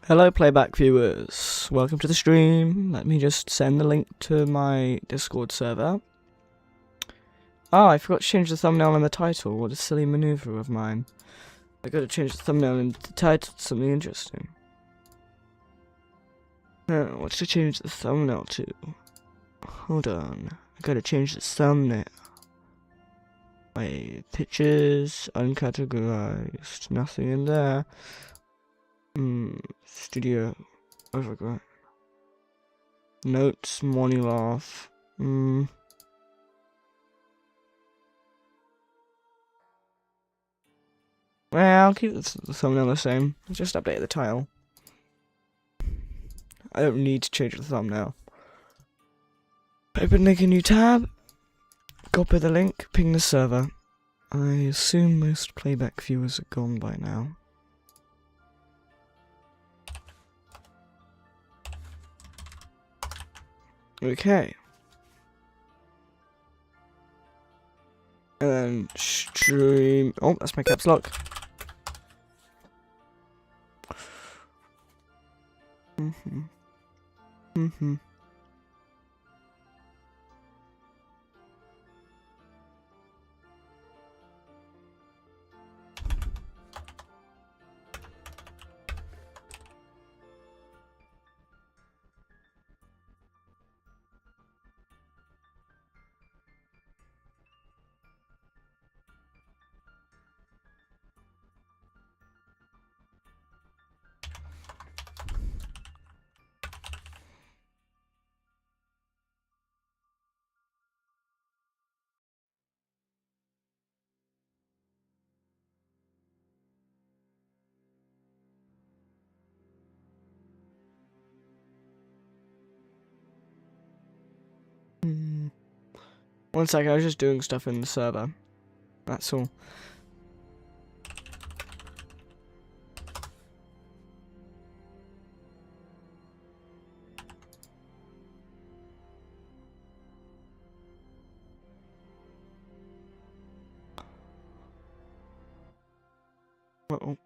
Hello playback viewers, welcome to the stream. Let me just send the link to my Discord server. Oh, I forgot to change the thumbnail and the title. What a silly maneuver of mine. I gotta change the thumbnail and the title to something interesting. What should I change the thumbnail to? Hold on, I gotta change the thumbnail. My pictures, uncategorized, nothing in there. Studio, overgrown. Notes, morning laugh. Well, I'll keep the thumbnail the same. I'll just update the title. I don't need to change the thumbnail. Open link a new tab. Copy the link, ping the server. I assume most playback viewers are gone by now. Okay. And then stream. Oh, that's my caps lock. One second, I was just doing stuff in the server. That's all. Uh-oh.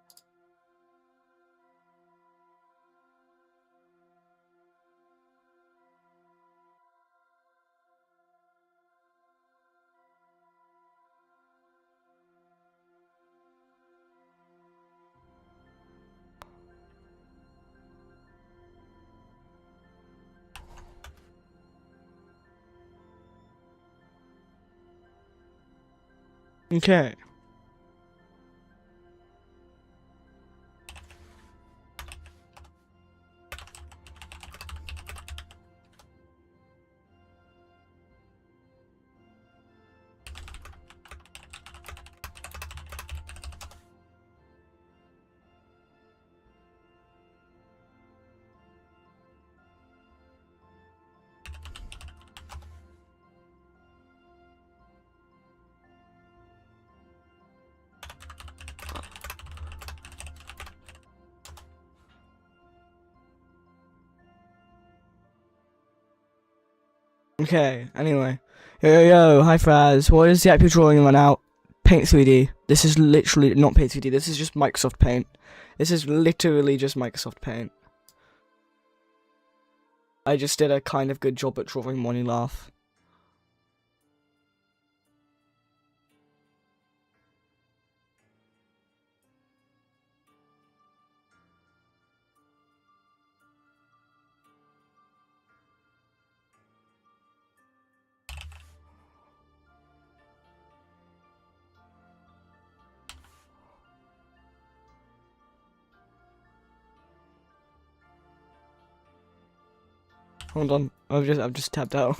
Okay. Okay, anyway. Yo, hi Fraz. What is the app you're drawing on out? Paint 3D. This is literally not Paint 3D, this is just Microsoft Paint. This is literally just Microsoft Paint. I just did a kind of good job at drawing Money Laugh. Hold on, I've just tapped out.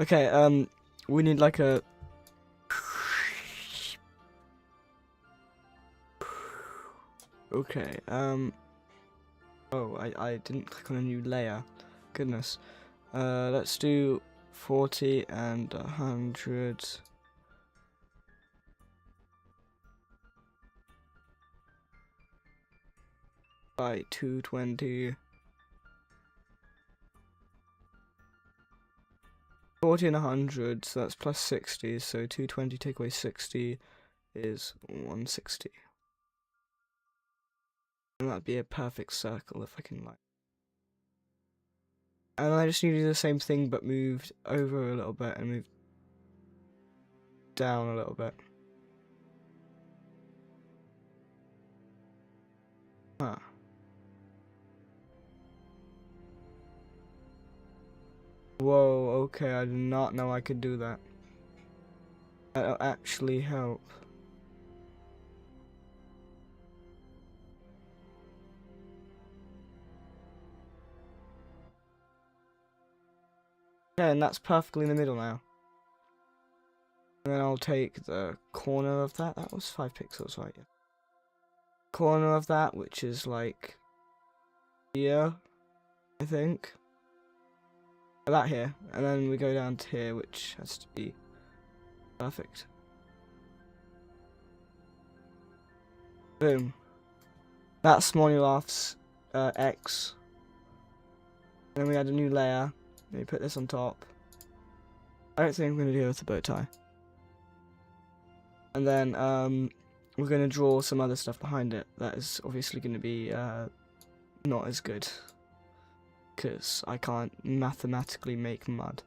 Okay, we need like a okay, oh, I didn't click on a new layer. Goodness. Let's do 40 and 100. By 220. 40 and 100, so that's plus 60, so 220 take away 60 is 160. And that'd be a perfect circle if I can like. And I just need to do the same thing but moved over a little bit and moved down a little bit. Huh. Whoa, okay, I did not know I could do that. That'll actually help. Yeah, and that's perfectly in the middle now. And then I'll take the corner of that. That was 5 pixels, right? Yeah. Corner of that, which is like here, I think. That here, and then we go down to here, which has to be perfect. Boom. That's Monolith's X. And then we add a new layer. Let me put this on top. I don't think I'm going to do it with a bow tie. And then we're going to draw some other stuff behind it. That is obviously going to be not as good. Because I can't mathematically make mud.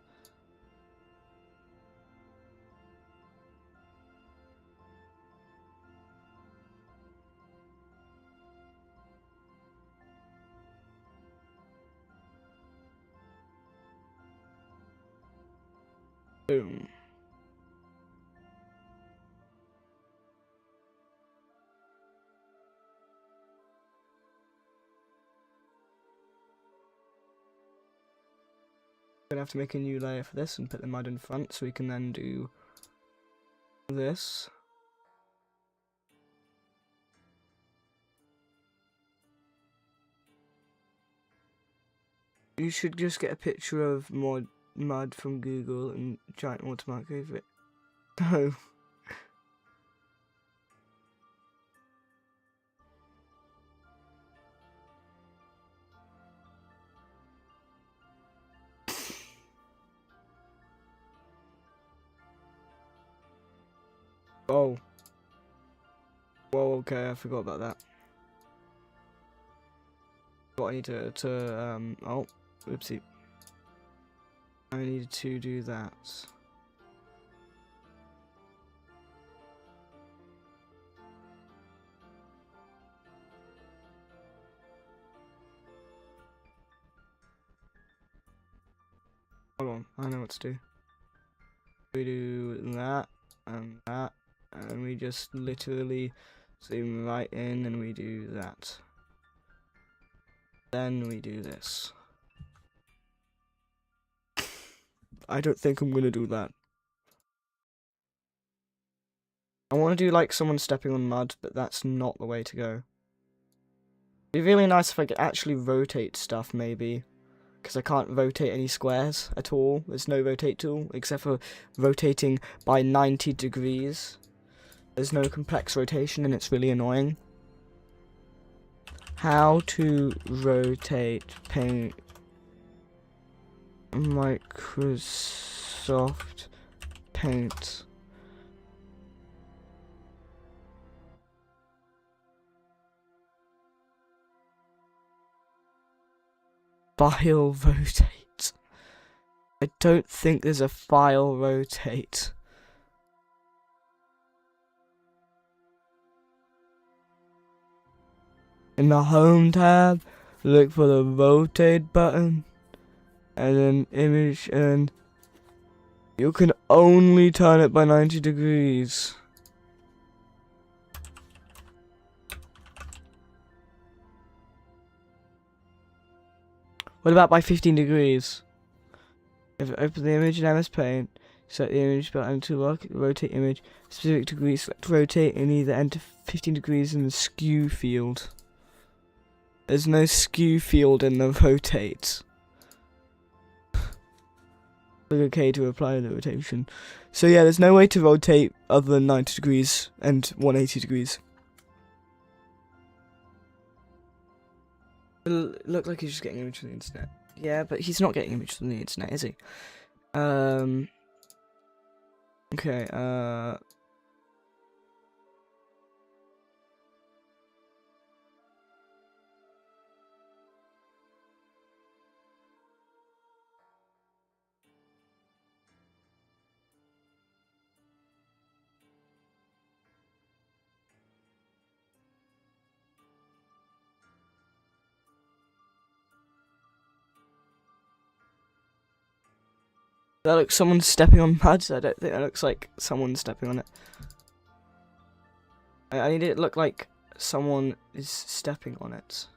Boom. Gonna have to make a new layer for this and put the mud in front so we can then do this. You should just get a picture of more mud from Google and giant watermark over it. No. Oh. Whoa, okay, I forgot about that. What I need to oh, oopsie. I needed to do that. Hold on, I know what to do. We do that, and we just literally zoom right in and we do that. Then we do this. I don't think I'm gonna do that. I want to do like someone stepping on mud, but that's not the way to go. It'd be really nice if I could actually rotate stuff, maybe. Because I can't rotate any squares at all. There's no rotate tool, except for rotating by 90 degrees. There's no complex rotation, and it's really annoying. How to rotate paint. Microsoft Paint. File rotate. I don't think there's a file rotate. In the home tab, look for the rotate button, and then image, and you can only turn it by 90 degrees. What about by 15 degrees? If I open the image in MS Paint, set the image button to lock, rotate image, specific degree, select rotate, and either enter 15 degrees in the skew field. There's no skew field in the rotate. Click OK to apply the rotation. So yeah, there's no way to rotate other than 90 degrees and 180 degrees. It looked like he's just getting an image from the internet. Yeah, but he's not getting an image from the internet, is he? Okay, That looks someone stepping on mud. I don't think that looks like someone stepping on it. I need it to look like someone is stepping on it.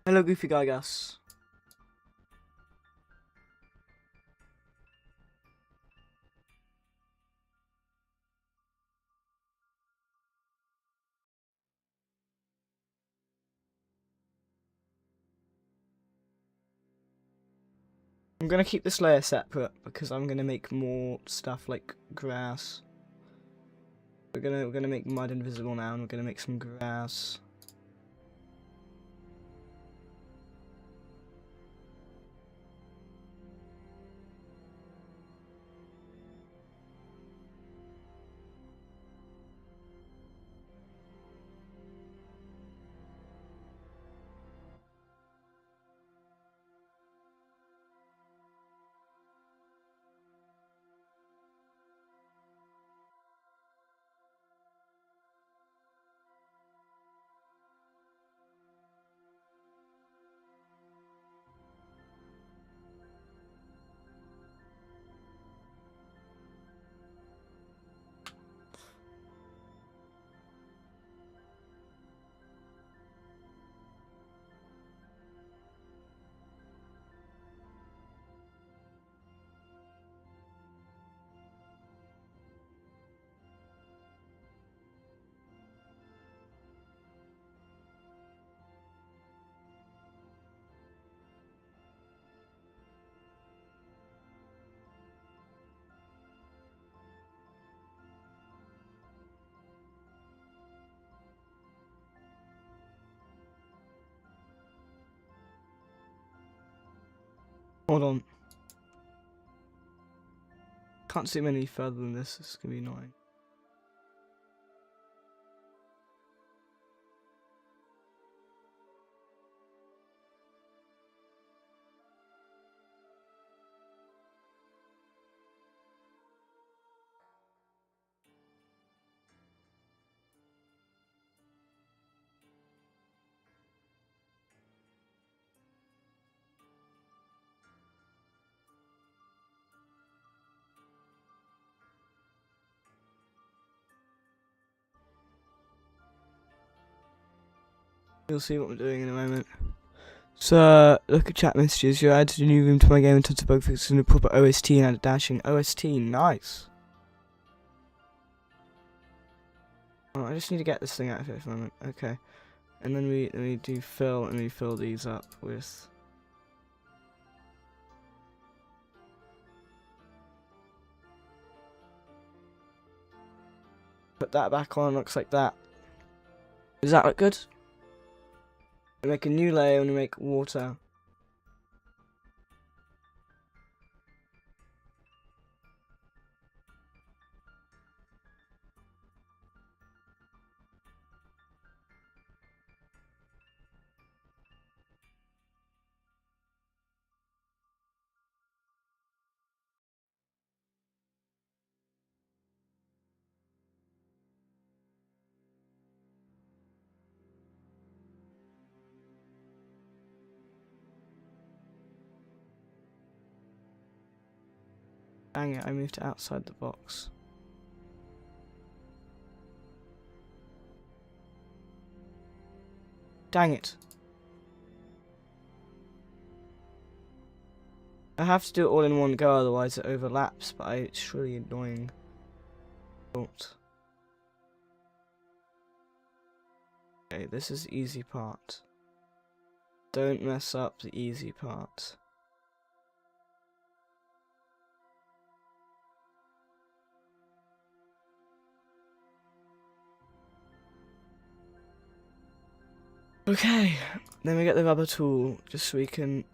Hello, Goofy Guy Gus. I'm gonna keep this layer separate because I'm gonna make more stuff like grass. We're gonna make mud invisible now, and we're gonna make some grass. Hold on. Can't zoom any further than this. This is gonna be annoying. You'll see what I'm doing in a moment. So, look at chat messages. You added a new room to my game and touched the bug fix in a proper OST and added dashing. OST, nice. Oh, I just need to get this thing out of here for a moment. Okay. And then we do fill, and we fill these up with... Put that back on, looks like that. Does that look good? We make a new layer and we make water. Dang it, I moved it outside the box. Dang it. I have to do it all in one go, otherwise it overlaps, but it's really annoying. Don't. Okay, this is the easy part. Don't mess up the easy part. Okay, Then we get the rubber tool, just so we can...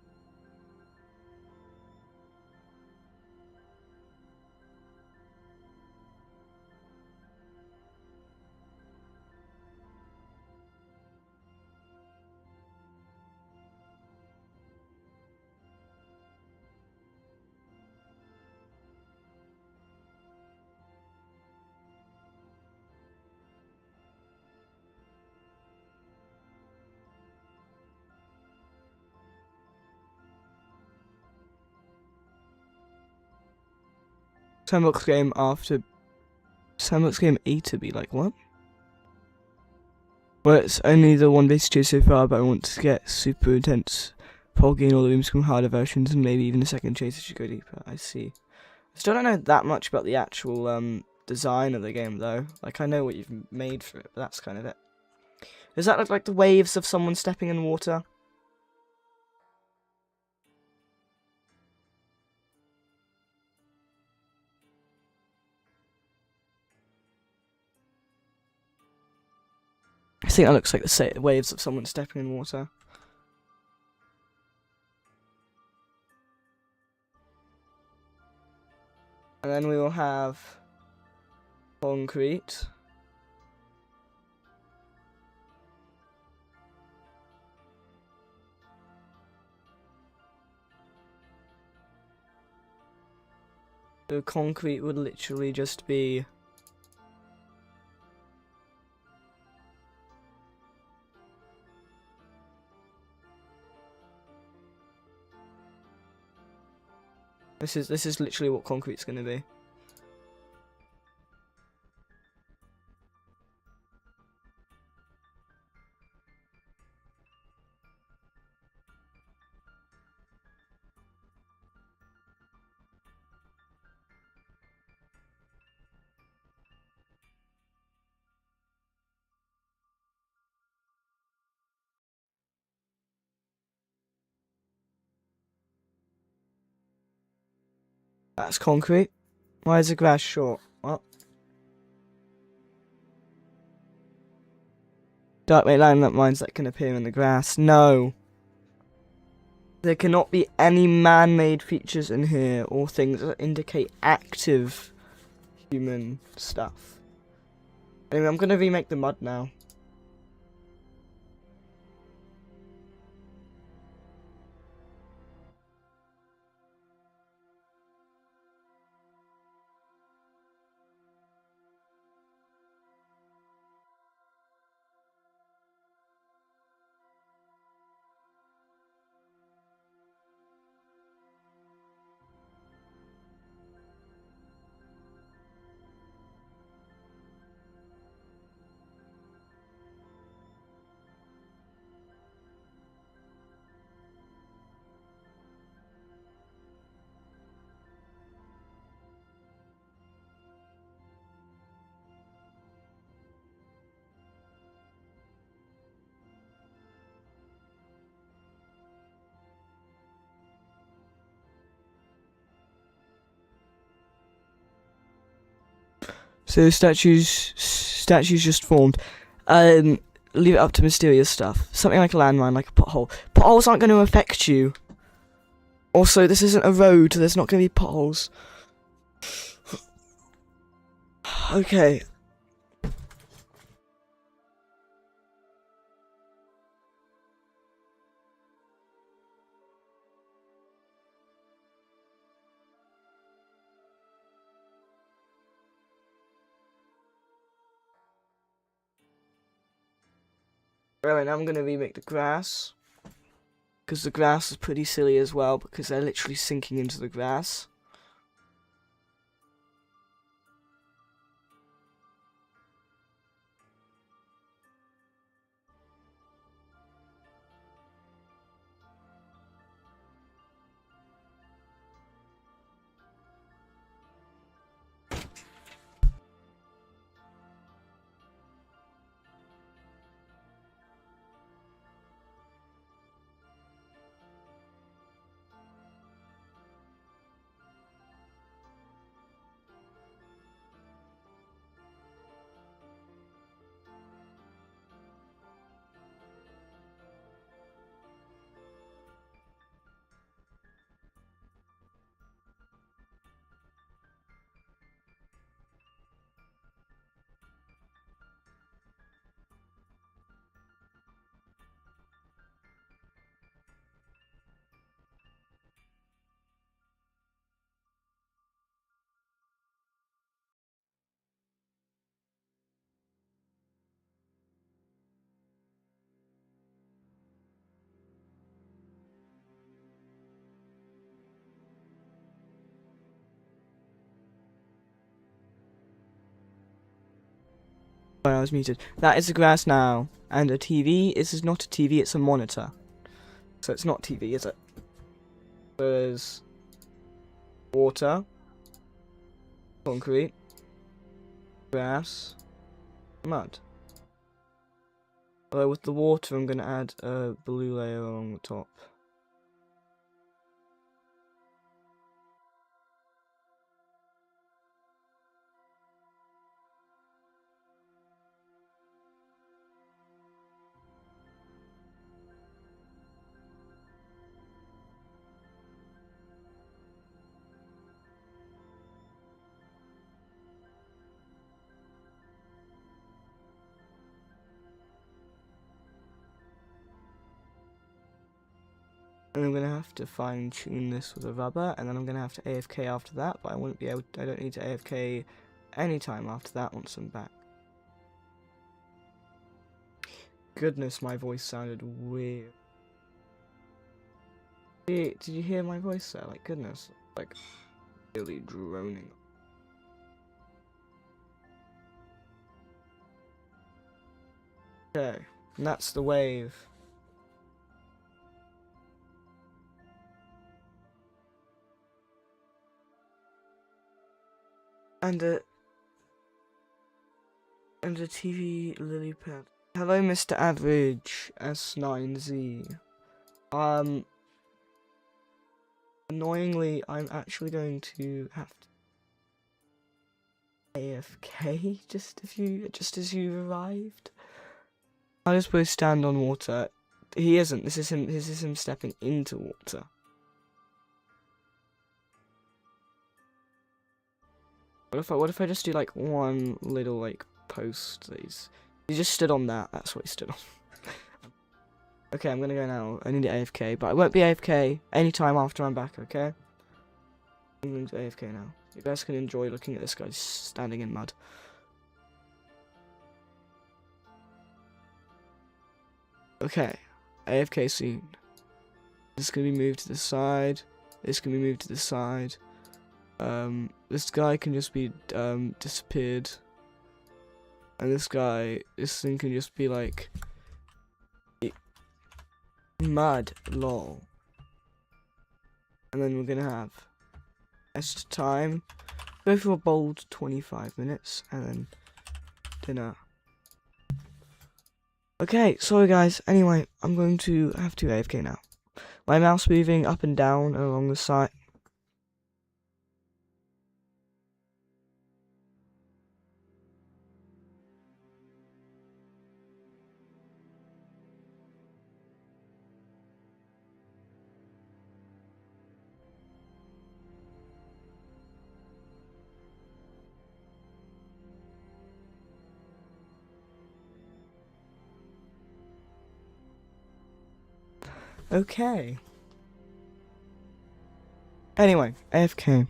Sandbox game after... Sandbox game A to B, like what? Well, it's only the one basic chase so far, but I want to get super intense foggy and all the rooms from harder versions, and maybe even a second chase as you go deeper. I see. I still don't know that much about the actual design of the game, though. Like, I know what you've made for it, but that's kind of it. Does that look like the waves of someone stepping in water? I think that looks like the waves of someone stepping in water. And then we will have concrete. So concrete would literally just be... This is literally what concrete's gonna be. That's concrete. Why is the grass short? What? Dark weight line lines that can appear in the grass. No. There cannot be any man-made features in here or things that indicate active human stuff. Anyway, I'm gonna remake the mud now. So statues just formed. Leave it up to mysterious stuff. Something like a landmine, like a pothole. Potholes aren't going to affect you. Also, this isn't a road. There's not going to be potholes. Okay. Right, now I'm going to remake the grass. Because the grass is pretty silly as well, because they're literally sinking into the grass. I was muted. That is the grass now. And a TV. This is not a TV, it's a monitor. So it's not TV, is it? There's water, concrete, grass, mud. Although with the water, I'm going to add a blue layer along the top. And I'm gonna have to fine tune this with a rubber, and then I'm gonna have to AFK after that, but I won't be able I don't need to AFK anytime after that once I'm back. Goodness, my voice sounded weird. Did you hear my voice there? Like, goodness, like, really droning. Okay, and that's the wave. And a TV lily pad. Hello, Mr. Average S9Z. Annoyingly, I'm actually going to have to AFK just as you arrived. I just supposed to stand on water. He isn't. This is him stepping into water. What if I just do like one little like post that he just stood on that. That's what he stood on. Okay, I'm gonna go now. I need to AFK, but I won't be AFK anytime after I'm back, okay? I'm going to AFK now. You guys can enjoy looking at this guy standing in mud. Okay, AFK scene. This can be moved to the side. This can be moved to the side. This guy can just be disappeared. And this thing can just be like mud, lol. And then we're gonna have extra time. Go for a bold 25 minutes and then dinner. Okay, sorry guys. Anyway, I'm going to have to AFK now. My mouse moving up and down along the side. Okay. Anyway, AFK.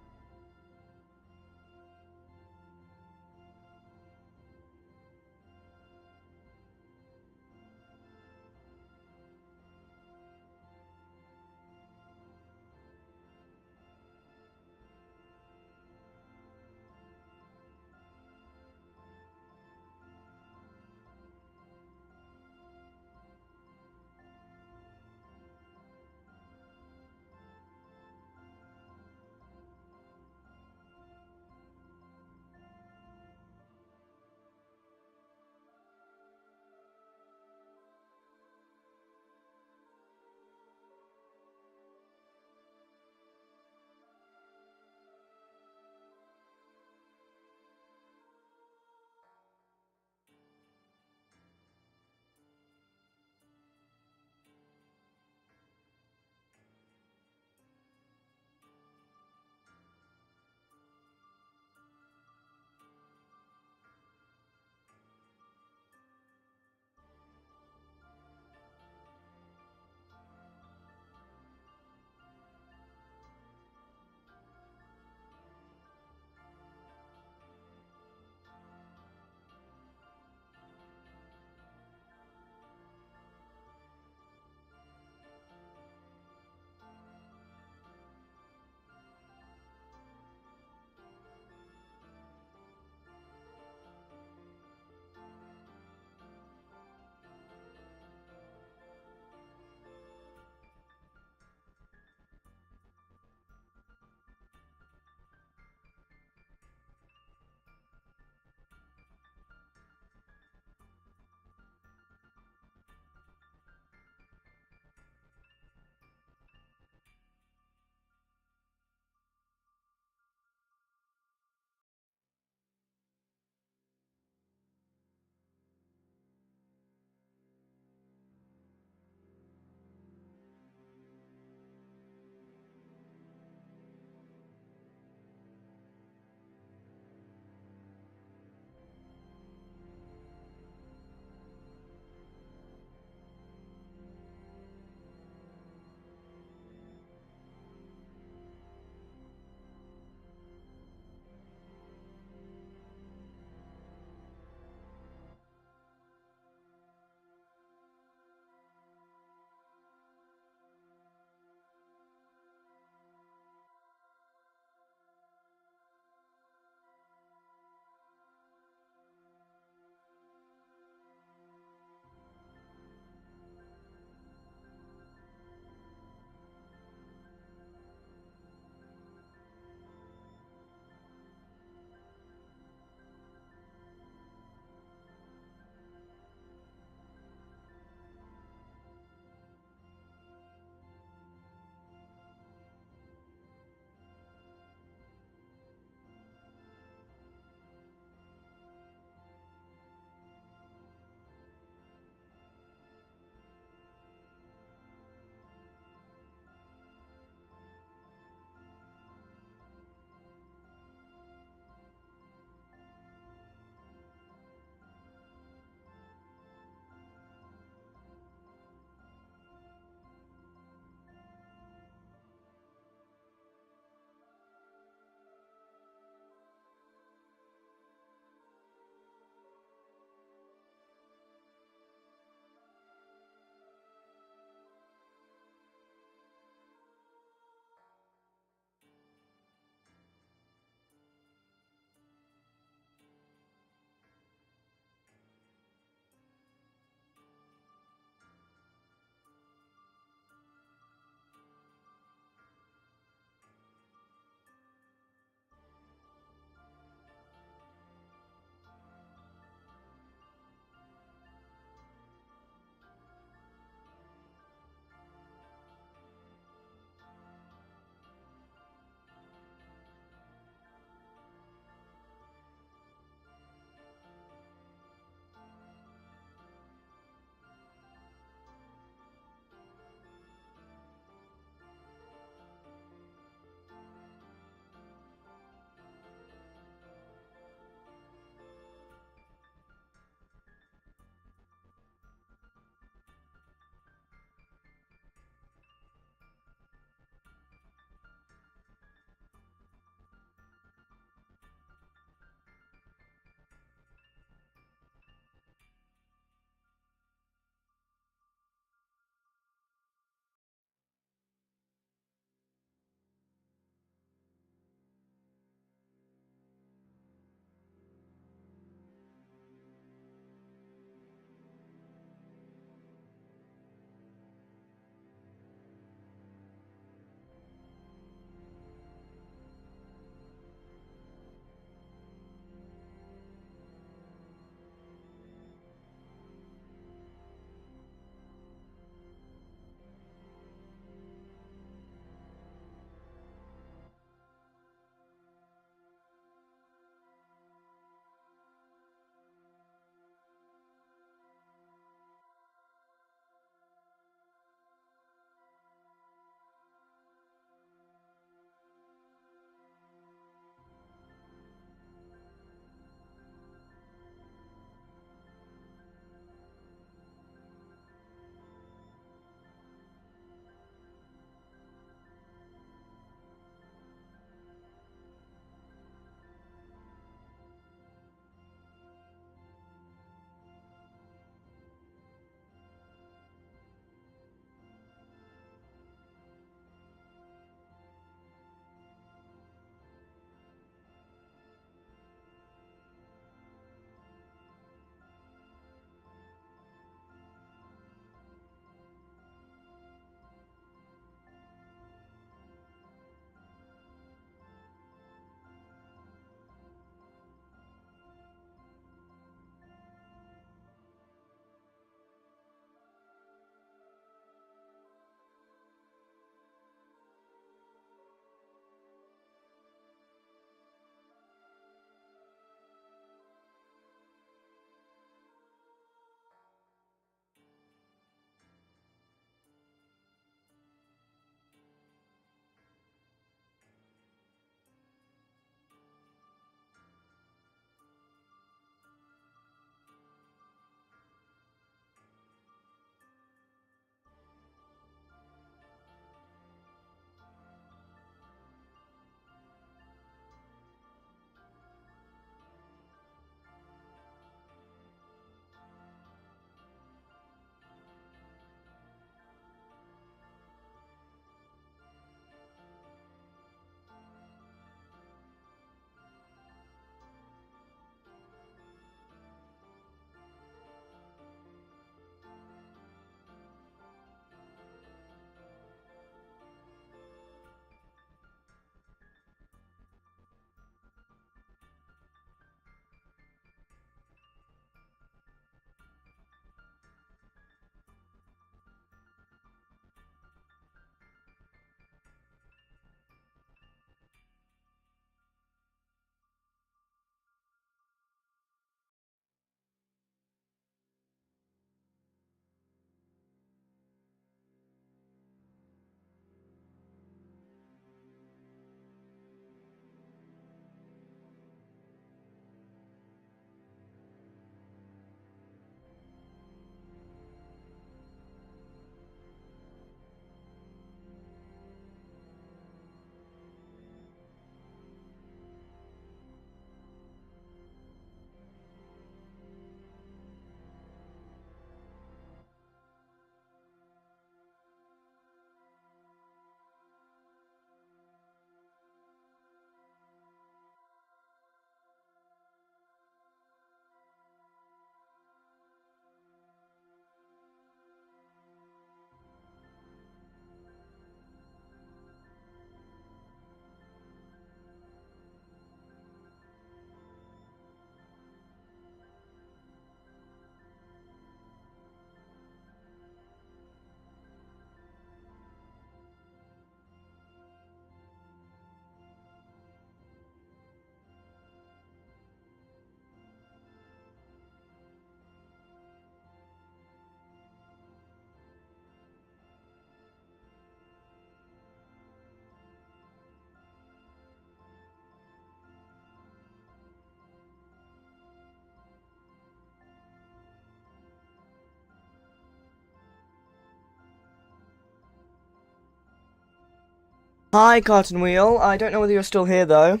Hi, Carton Wheel. I don't know whether you're still here, though.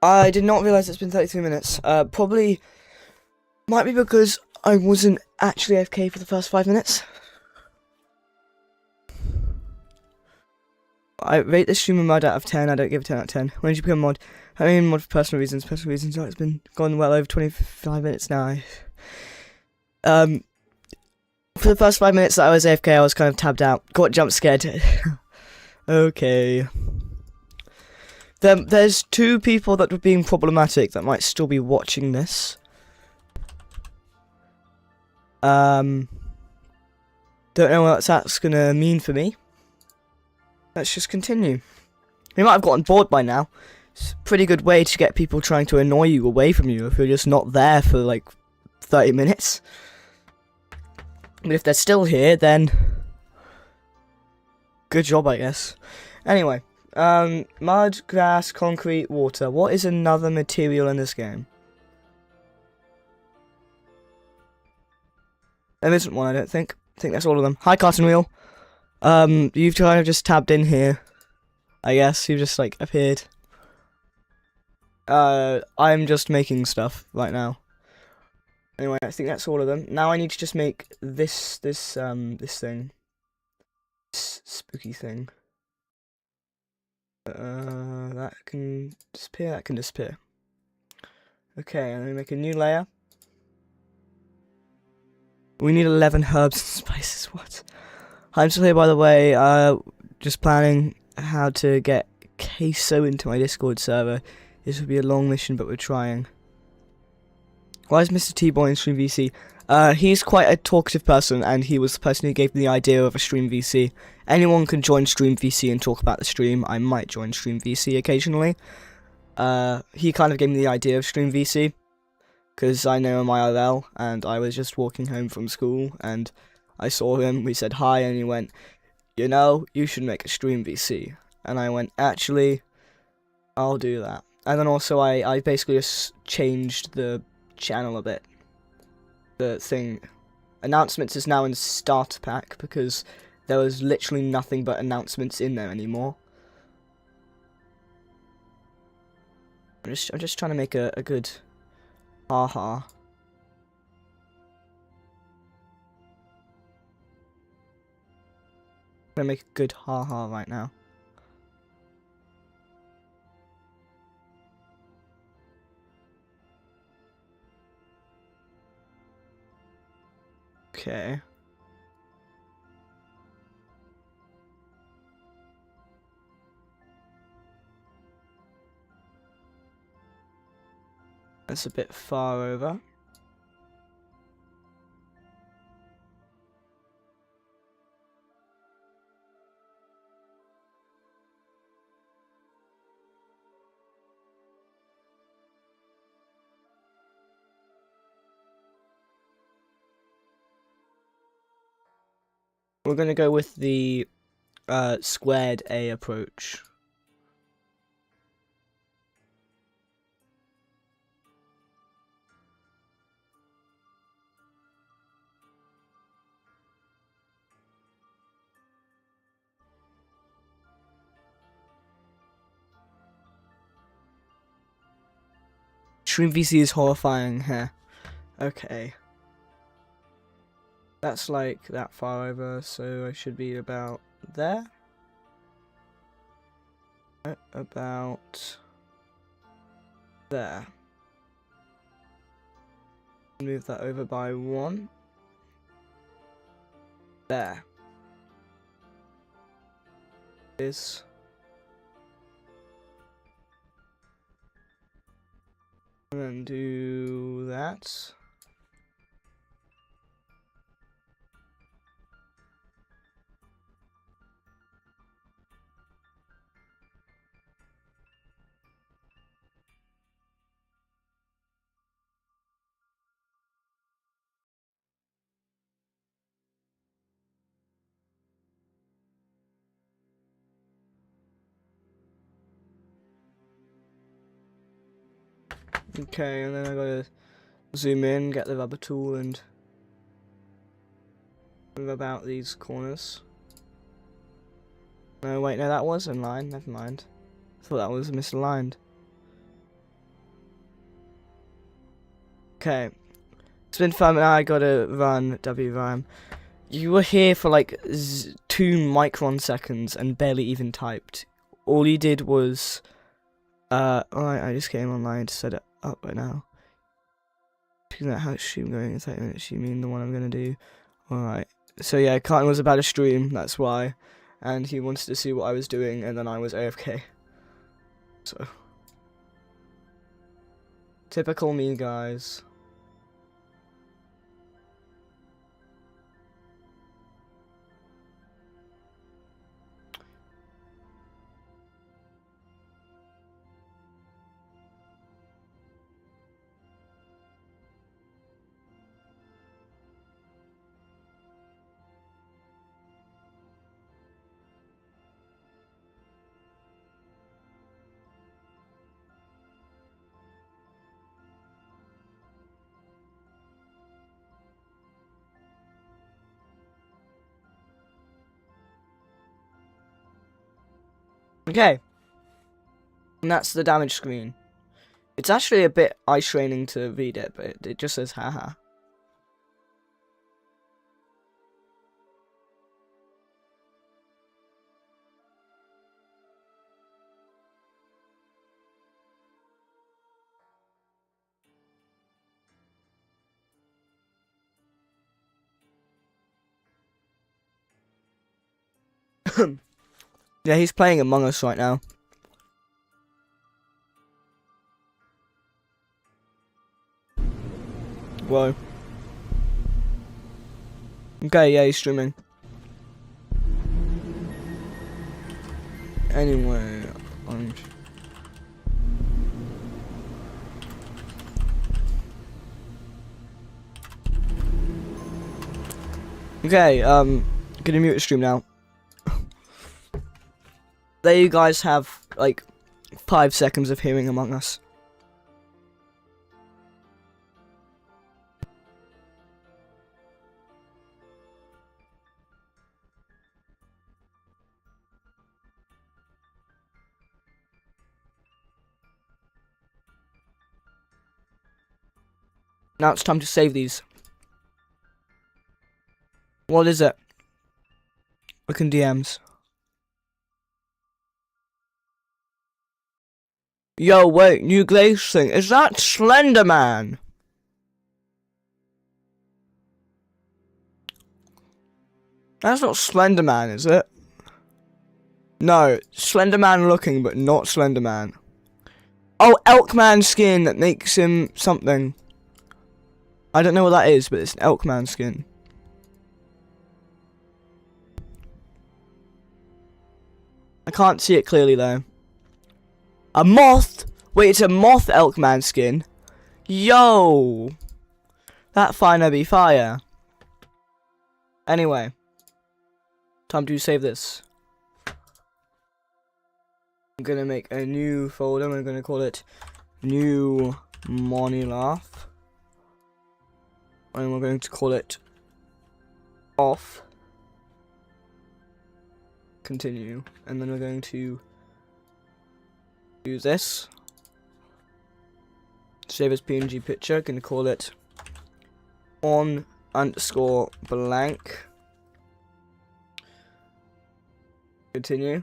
I did not realise it's been 33 minutes. Probably might be because I wasn't actually AFK for the first 5 minutes. I rate this stream a mod out of 10. I don't give it 10 out of 10. When did you become a mod? I mean, mod for personal reasons. Personal reasons. Oh, it's been gone well over 25 minutes now. For the first 5 minutes that I was AFK, I was kind of tabbed out. Got jump scared. Okay. There's 2 people that were being problematic that might still be watching this. Don't know what that's gonna mean for me. Let's just continue. You might have gotten bored by now. It's a pretty good way to get people trying to annoy you away from you if you're just not there for like 30 minutes. But if they're still here, then good job, I guess. Anyway, mud, grass, concrete, water. What is another material in this game? There isn't one, I don't think. I think that's all of them. Hi, Carton Wheel. You've kind of just tabbed in here. I guess you've just like appeared. I'm just making stuff right now. Anyway, I think that's all of them. Now I need to just make this thing. This spooky thing. That can disappear, that can disappear. Okay, I'm gonna make a new layer. We need 11 herbs and spices, what? I'm still here, by the way, just planning how to get queso into my Discord server. This would be a long mission, but we're trying. Why is Mr. T-Boy in Stream VC? He's quite a talkative person, and he was the person who gave me the idea of a Stream VC. Anyone can join Stream VC and talk about the stream. I might join Stream VC occasionally. He kind of gave me the idea of Stream VC, because I know him IRL, and I was just walking home from school, and I saw him, we said hi, and he went, you know, you should make a Stream VC. And I went, actually, I'll do that. And then also I basically just changed the channel a bit. The thing, announcements is now in starter pack, because there was literally nothing but announcements in there anymore. I'm just trying to make a good haha. I'm gonna make a good haha right now. Okay. That's a bit far over. We're gonna go with the squared A approach. Stream VC is horrifying here. Okay. That's like that far over, so I should be about there. About there. Move that over by 1. There. Is. And then do that. Okay, and then I gotta zoom in, get the rubber tool, and move about these corners. No, wait, no, that was in line. Never mind. I thought that was misaligned. Okay. It's been fun, and I gotta run WRAM. You were here for like 2 micron seconds and barely even typed. All you did was... alright, I just came online to set it up right now. Figuring out how it's stream going in 30 minutes. You mean the one I'm gonna do? Alright. So yeah, Carton was about to stream, that's why. And he wanted to see what I was doing, and then I was AFK. So. Typical me, guys. Okay. And that's the damage screen. It's actually a bit eye straining to read it, but it just says haha. Yeah, he's playing Among Us right now. Whoa. Okay, yeah, he's streaming. Anyway, okay, gonna mute the stream now. There you guys have, like, 5 seconds of hearing Among Us. Now it's time to save these. What is it? Look in DMs. Yo, wait, new glaze thing. Is that Slender Man? That's not Slender Man, is it? No, Slender Man looking, but not Slender Man. Oh, Elkman skin that makes him something. I don't know what that is, but it's an Elkman skin. I can't see it clearly though. A moth? Wait, it's a moth Elkman skin? Yo! That finna be fire. Anyway. Time to save this. I'm gonna make a new folder. I'm gonna call it New Money Laugh. And we're going to call it Off. Continue. And then we're going to do this. Save as PNG picture. Gonna call it on_blank. Continue.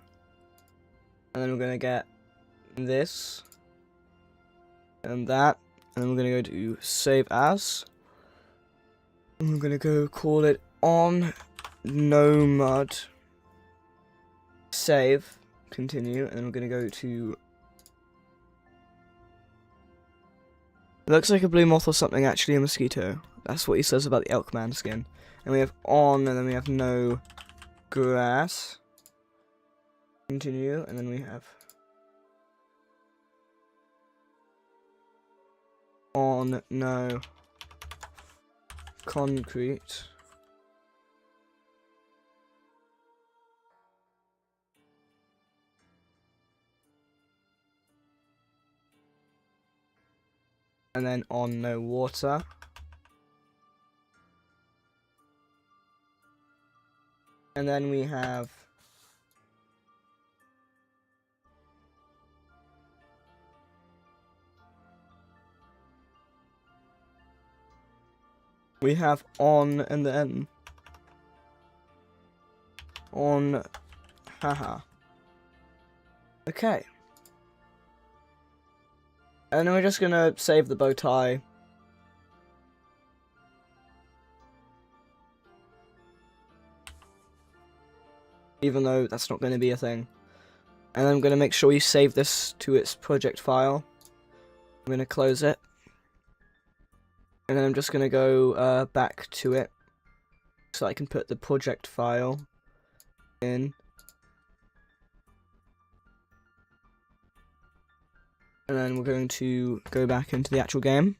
And then we're gonna get this and that. And then we're gonna go to save as. And we're gonna go call it on nomad. Save. Continue. And then we're gonna go to. It looks like a blue moth or something, actually a mosquito. That's what he says about the Elkman skin. And we have on, and then we have no grass. Continue, and then we have on no concrete. And then on no water. And then we have we have on and then on, haha. Okay. And then we're just gonna save the bow tie. Even though that's not going to be a thing. And I'm going to make sure you save this to its project file. I'm going to close it. And then I'm just going to go back to it. So I can put the project file in. And then we're going to go back into the actual game.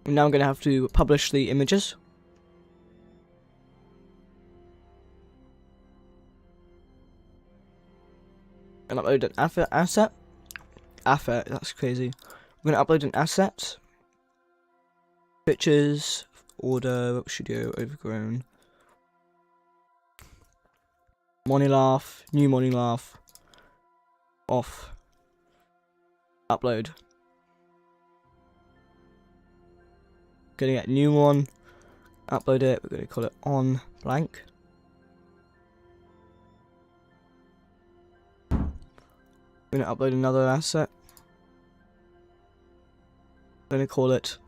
And now I'm going to have to publish the images. And upload an asset. That's crazy. I'm going to upload an asset. Pictures, order, studio, overgrown. Monilaf, new Monilaf. Off. Upload. Gonna get a new one. Upload it. We're gonna call it on blank. We're gonna upload another asset. We're gonna call it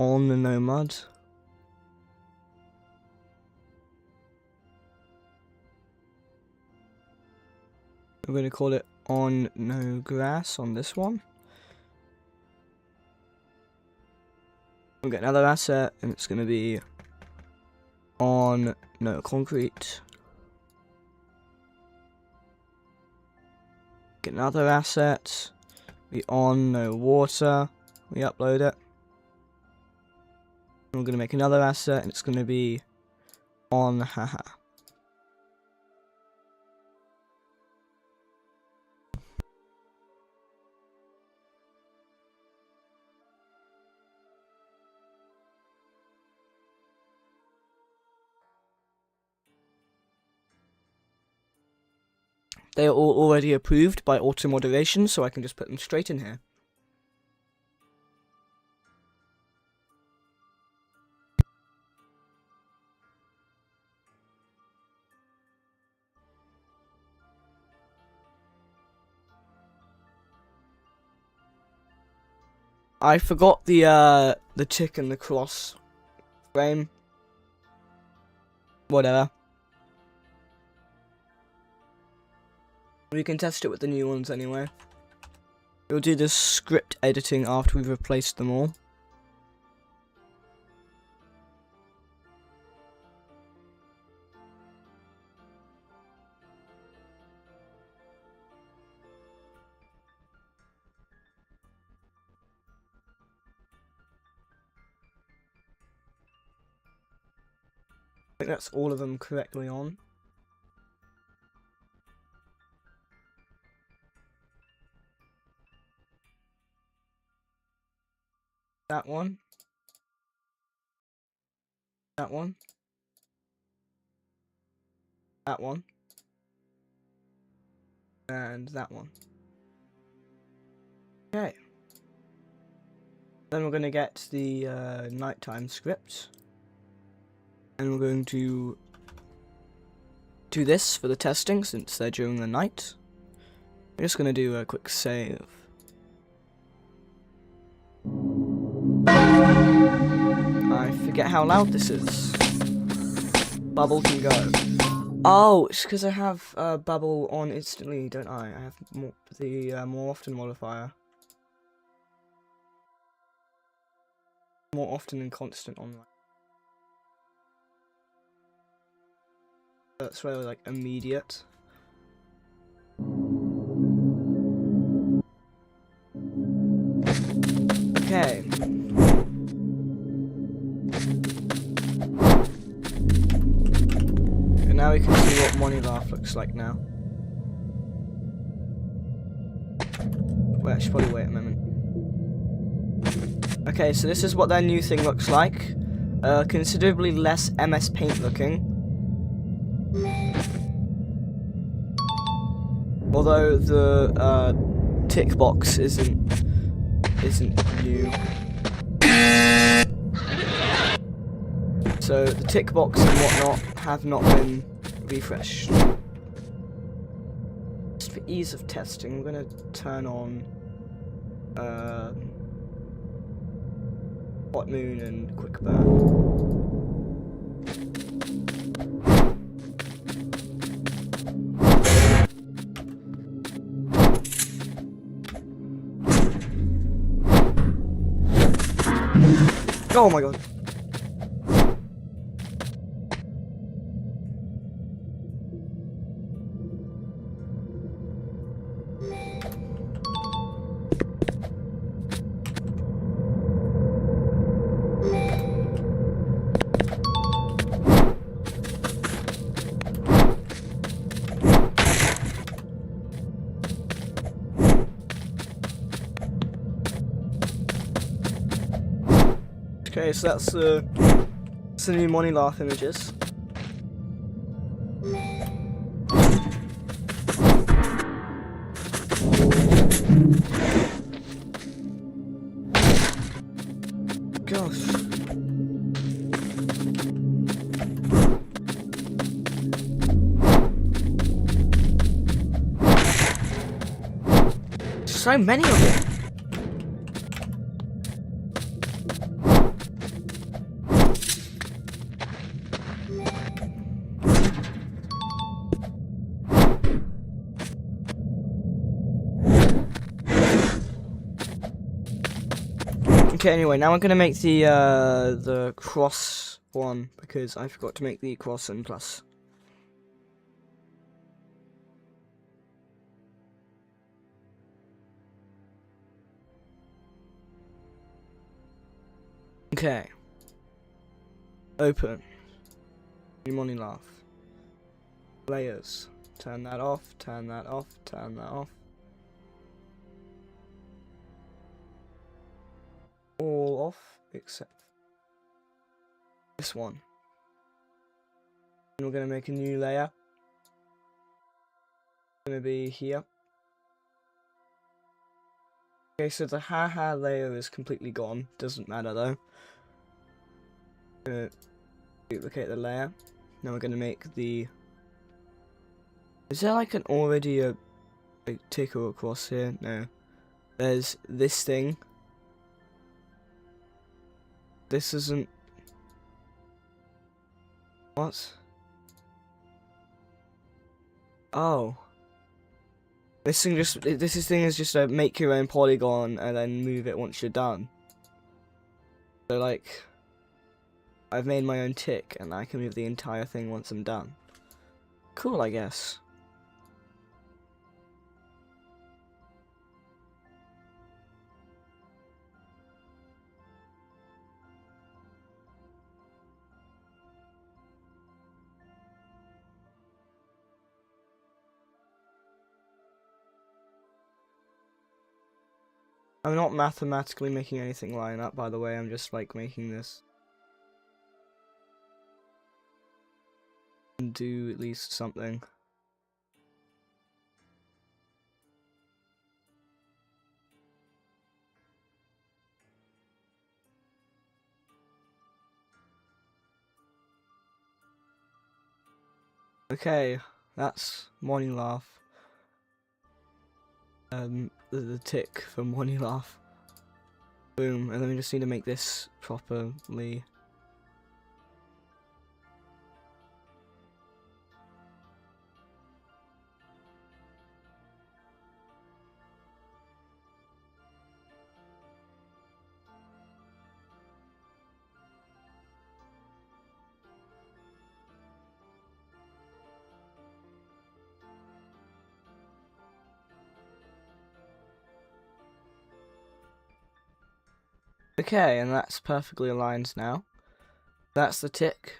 on the nomad. We're gonna call it on no grass on this one. We'll get another asset, and it's going to be on no concrete. Get another asset, be on no water. We upload it. And we're going to make another asset, and it's going to be on haha. They are all already approved by auto moderation, so I can just put them straight in here. I forgot the tick and the cross frame. Whatever. We can test it with the new ones anyway. We'll do the script editing after we've replaced them all. I think that's all of them correctly on. That one. That one. That one. And that one. Okay. Then we're going to get the nighttime script. And we're going to do this for the testing since they're during the night. We're just going to do a quick save. I forget how loud this is. Bubble can go. Oh, it's because I have bubble on instantly, don't I? I have the more often modifier. More often and constant online. That's really like immediate. Okay. And now Money Laugh looks like now. Wait, I should probably wait a moment. Okay, so this is what their new thing looks like. Considerably less MS Paint looking. Although the tick box isn't new. So the tick box and whatnot have not been refreshed. Just for ease of testing, we're gonna turn on Hot Moon and Quick Burn. Oh my god. Okay, so that's the new Money Laugh images. Gosh. So many of them. Okay, anyway, now I'm gonna make the cross one because I forgot to make the cross and plus. Okay. Open. New Money Laugh. Layers. Turn that off, turn that off, turn that off. All off except this one. And we're going to make a new layer. It's going to be here. Okay, so the haha layer is completely gone. Doesn't matter though. Going to duplicate the layer. Now we're going to make the... Is there like already a ticker across here? No. There's this thing. This isn't... What? Oh. This thing is just a make your own polygon and then move it once you're done. So like, I've made my own tick and I can move the entire thing once I'm done. Cool, I guess. I'm not mathematically making anything line up, by the way, I'm just like making this. And do at least something. Okay, that's Money Laugh. The tick for Money Laugh. Boom, and then we just need to make this properly. Okay, and that's perfectly aligned now. That's the tick.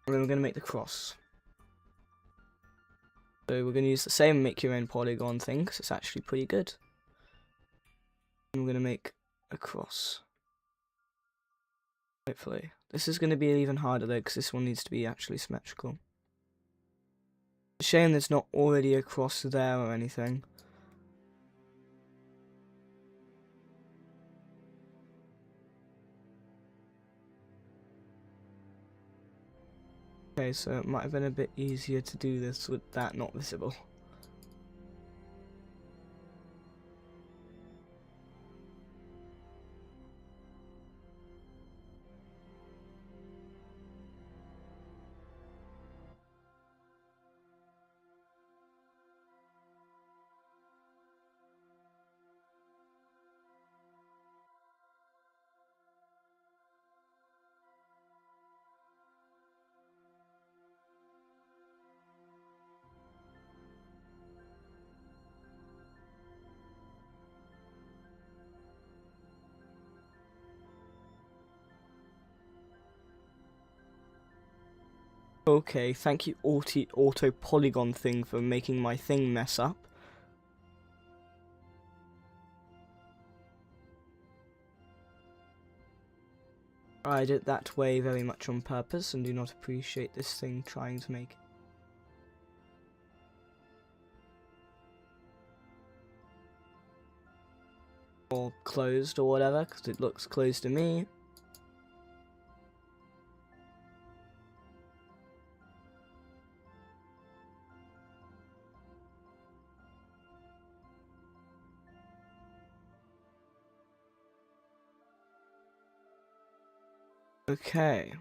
And then we're going to make the cross. So we're going to use the same make your own polygon thing, because it's actually pretty good. And we're going to make a cross. Hopefully. This is going to be even harder though, because this one needs to be actually symmetrical. It's a shame there's not already a cross there or anything. Okay, so it might have been a bit easier to do this with that not visible. Okay, thank you auto polygon thing for making my thing mess up. I did it that way very much on purpose and do not appreciate this thing trying to make or closed or whatever, because it looks closed to me. Okay.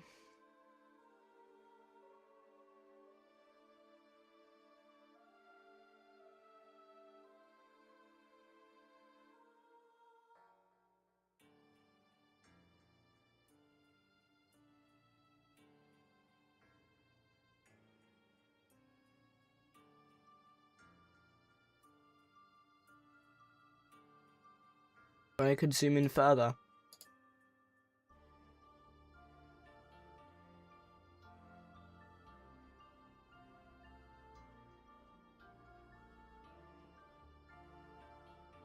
I could zoom in further.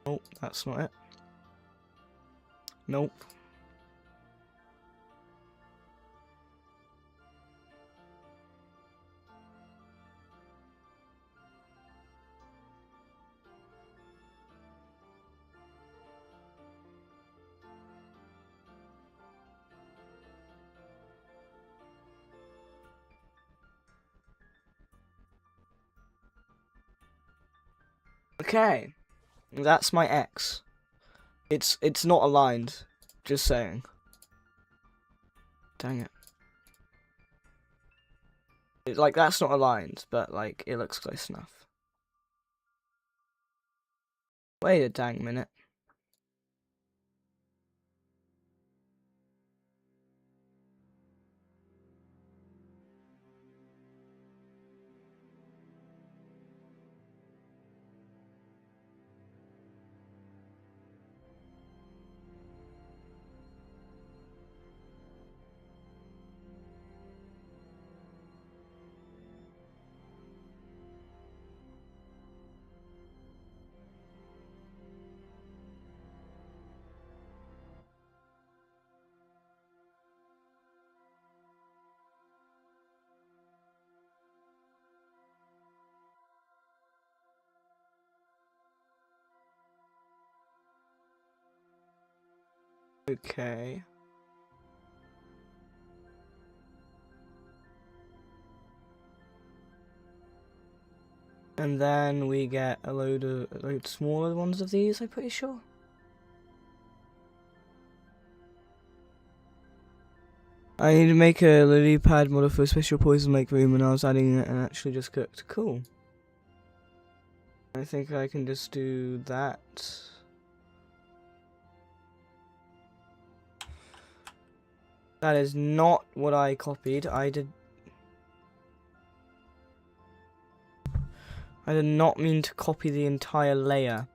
Nope, that's not it. Nope. Okay. That's my X. It's not aligned. Just saying. Dang it. Like, that's not aligned, but, like, it looks close enough. Wait a dang minute. Okay. And then we get a load smaller ones of these, I'm pretty sure. I need to make a lily pad model for a special poison lake room, and I was adding it and actually just cooked. Cool. I think I can just do that. That is not what I copied. I did not mean to copy the entire layer.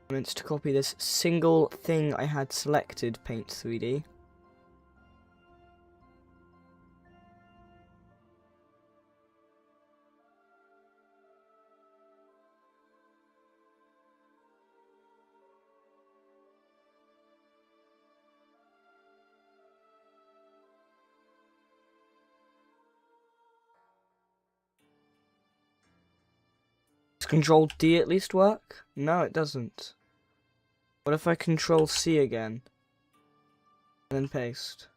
I meant to copy this single thing I had selected, Paint 3D. Control D at least work? No, it doesn't. What if I Control C again? And then paste.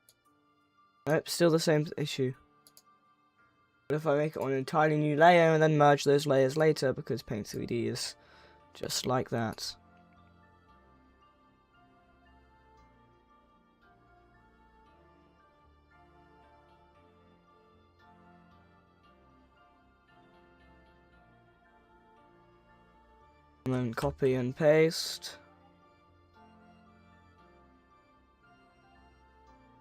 Nope, still the same issue. What if I make it on an entirely new layer and then merge those layers later, because Paint 3D is just like that. And then copy and paste.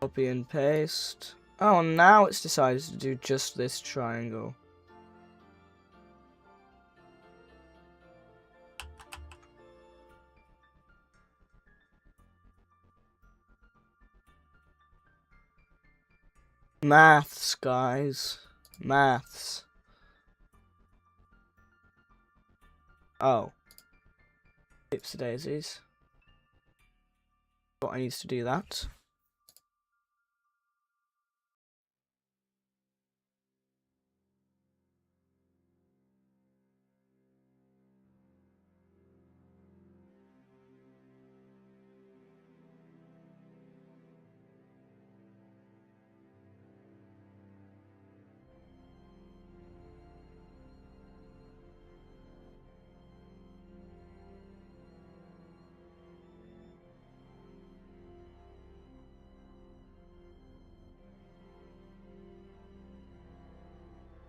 Copy and paste. Oh, now it's decided to do just this triangle. Maths, guys. Maths. Oh. Oopsie daisies. But I need to do that.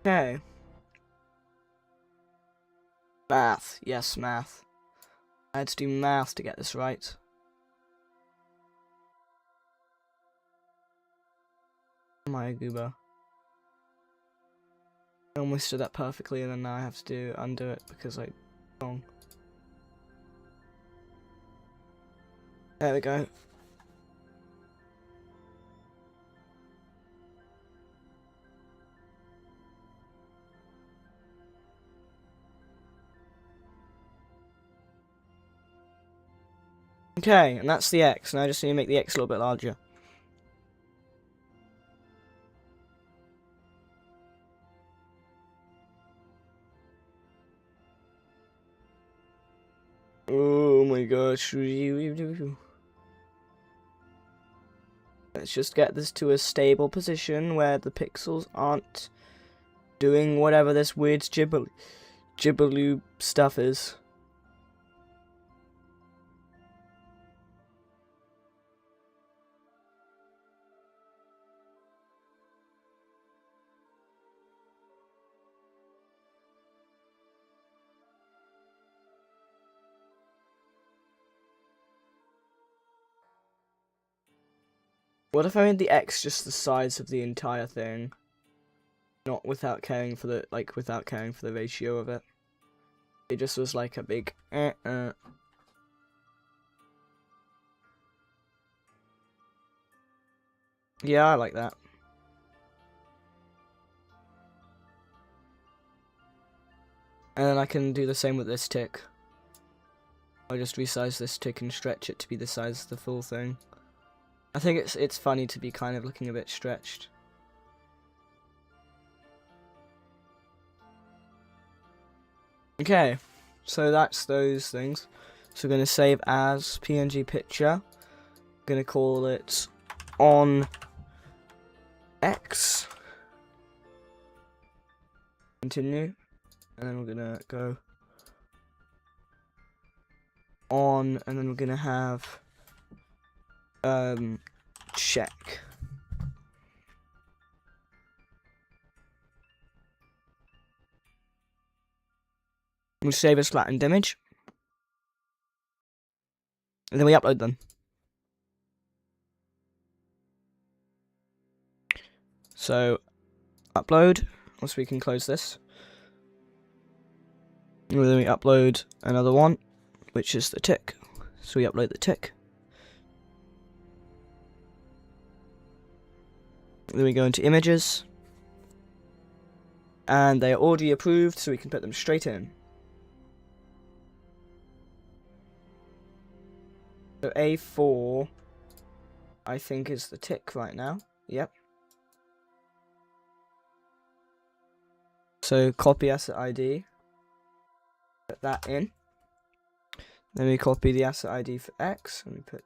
Okay. Math. Yes, math. I had to do math to get this right. My goober. I almost did that perfectly, and then now I have to undo it because I wrong. There we go. Okay, and that's the X. Now I just need to make the X a little bit larger. Oh my gosh. Let's just get this to a stable position where the pixels aren't doing whatever this weird gibbaloo stuff is. What if I made the X just the size of the entire thing? Not without caring for the without caring for the ratio of it. It just was like a big Yeah, I like that. And then I can do the same with this tick. I'll just resize this tick and stretch it to be the size of the full thing. I think it's funny to be kind of looking a bit stretched. Okay, so that's those things. So we're going to save as PNG picture. Going to call it on X. Continue. And then we're going to go on, and then we're going to have check. We'll save as flattened image. And then we upload them. So, upload. Once we can close this. And then we upload another one, which is the tick. So we upload the tick. Then we go into images. And they are already approved, so we can put them straight in. So A4, I think, is the tick right now. Yep. So copy asset ID. Put that in. Then we copy the asset ID for X, and we put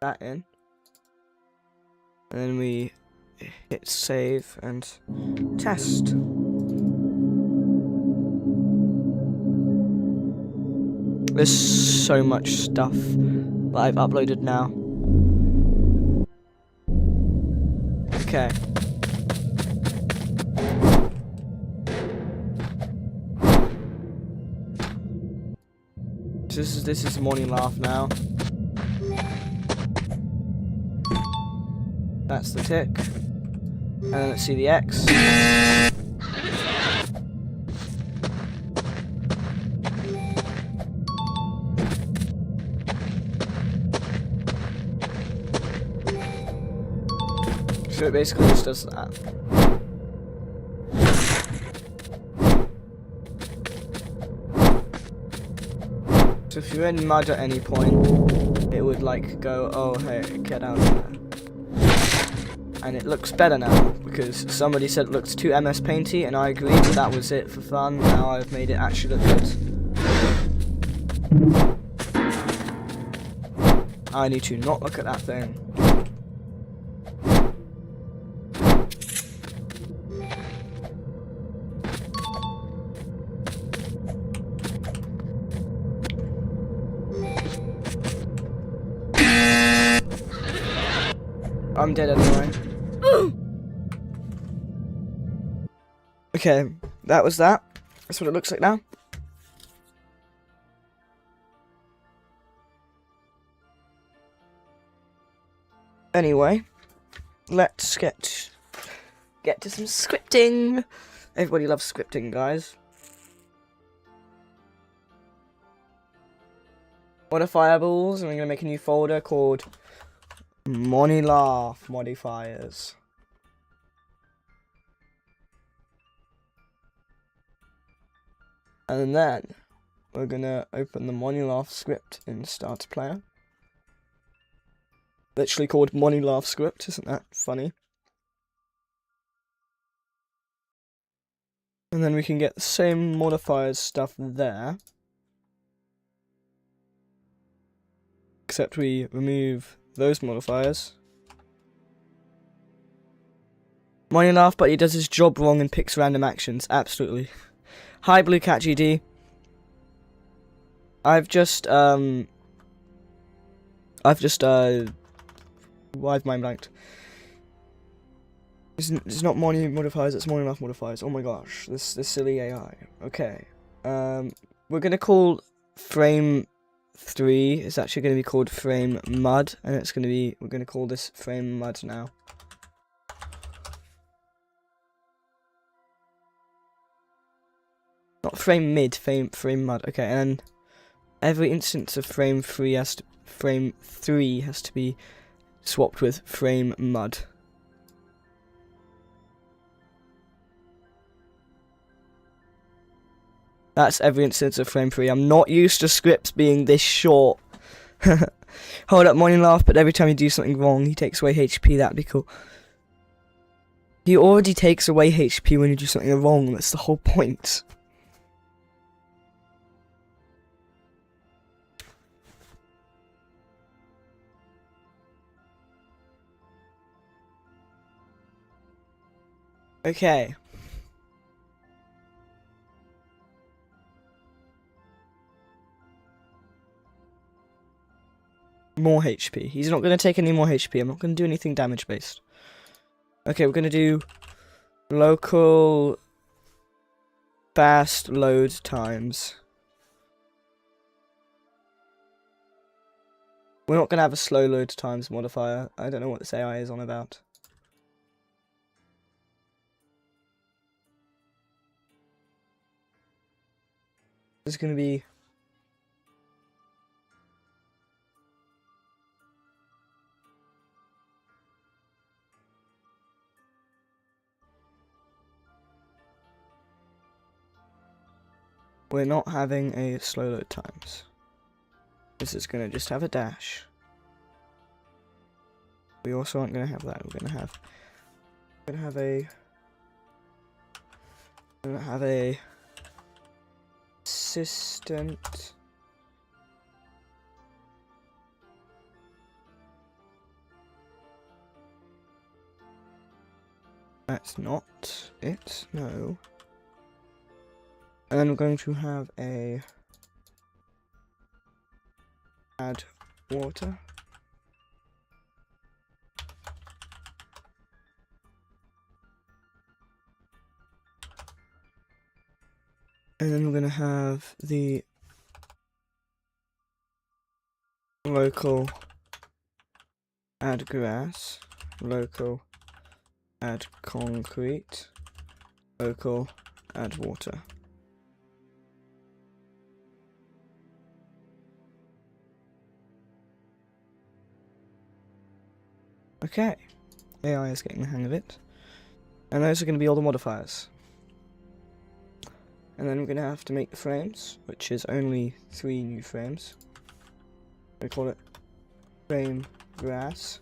that in. And then we hit save and test. There's so much stuff that I've uploaded now. Okay. This is morning laugh now. That's the tick. And then let's see the X. So it basically just does that. So if you're in mud at any point, it would like go, oh hey, get out of there. And it looks better now, because somebody said it looks too MS Painty, and I agreed that that was it for fun. Now I've made it actually look good. I need to not look at that thing. I'm dead anyway. Okay, that was that. That's what it looks like now. Anyway, let's get to some scripting. Everybody loves scripting, guys. Modifiables, and I'm gonna make a new folder called Money Laugh Modifiers. And then we're gonna open the Money Laugh script in Starter Player. Literally called Money Laugh script, isn't that funny? And then we can get the same modifiers stuff there. Except we remove those modifiers. Money Laugh, but he does his job wrong and picks random actions. Absolutely. Hi, Blue Cat GD. I've just why have mind blanked? It's not money modifiers, it's Money Laugh modifiers. Oh my gosh, this silly AI. Okay. We're gonna call frame 3 is actually going to be called frame mud, and it's going to be, we're going to call this frame mud now. Not frame mid, frame mud. Okay, and then every instance of frame 3 has to be swapped with frame mud. That's every instance of frame 3. I'm not used to scripts being this short. Hold up, Morning Laugh, but every time you do something wrong, he takes away HP. That'd be cool. He already takes away HP when you do something wrong. That's the whole point. Okay. More HP. He's not going to take any more HP. I'm not going to do anything damage based. Okay, we're going to do local fast load times. We're not going to have a slow load times modifier. I don't know what this AI is on about. There's going to be... We're not having a slow load times. This is going to just have a dash. We also aren't going to have that. We're going to have a persistent. That's not it, no. And then we're going to have a add water. And then we're going to have the local add grass, local add concrete, local add water. Okay, AI is getting the hang of it. And those are going to be all the modifiers. And then we're going to have to make the frames, which is only 3 new frames. We call it frame grass.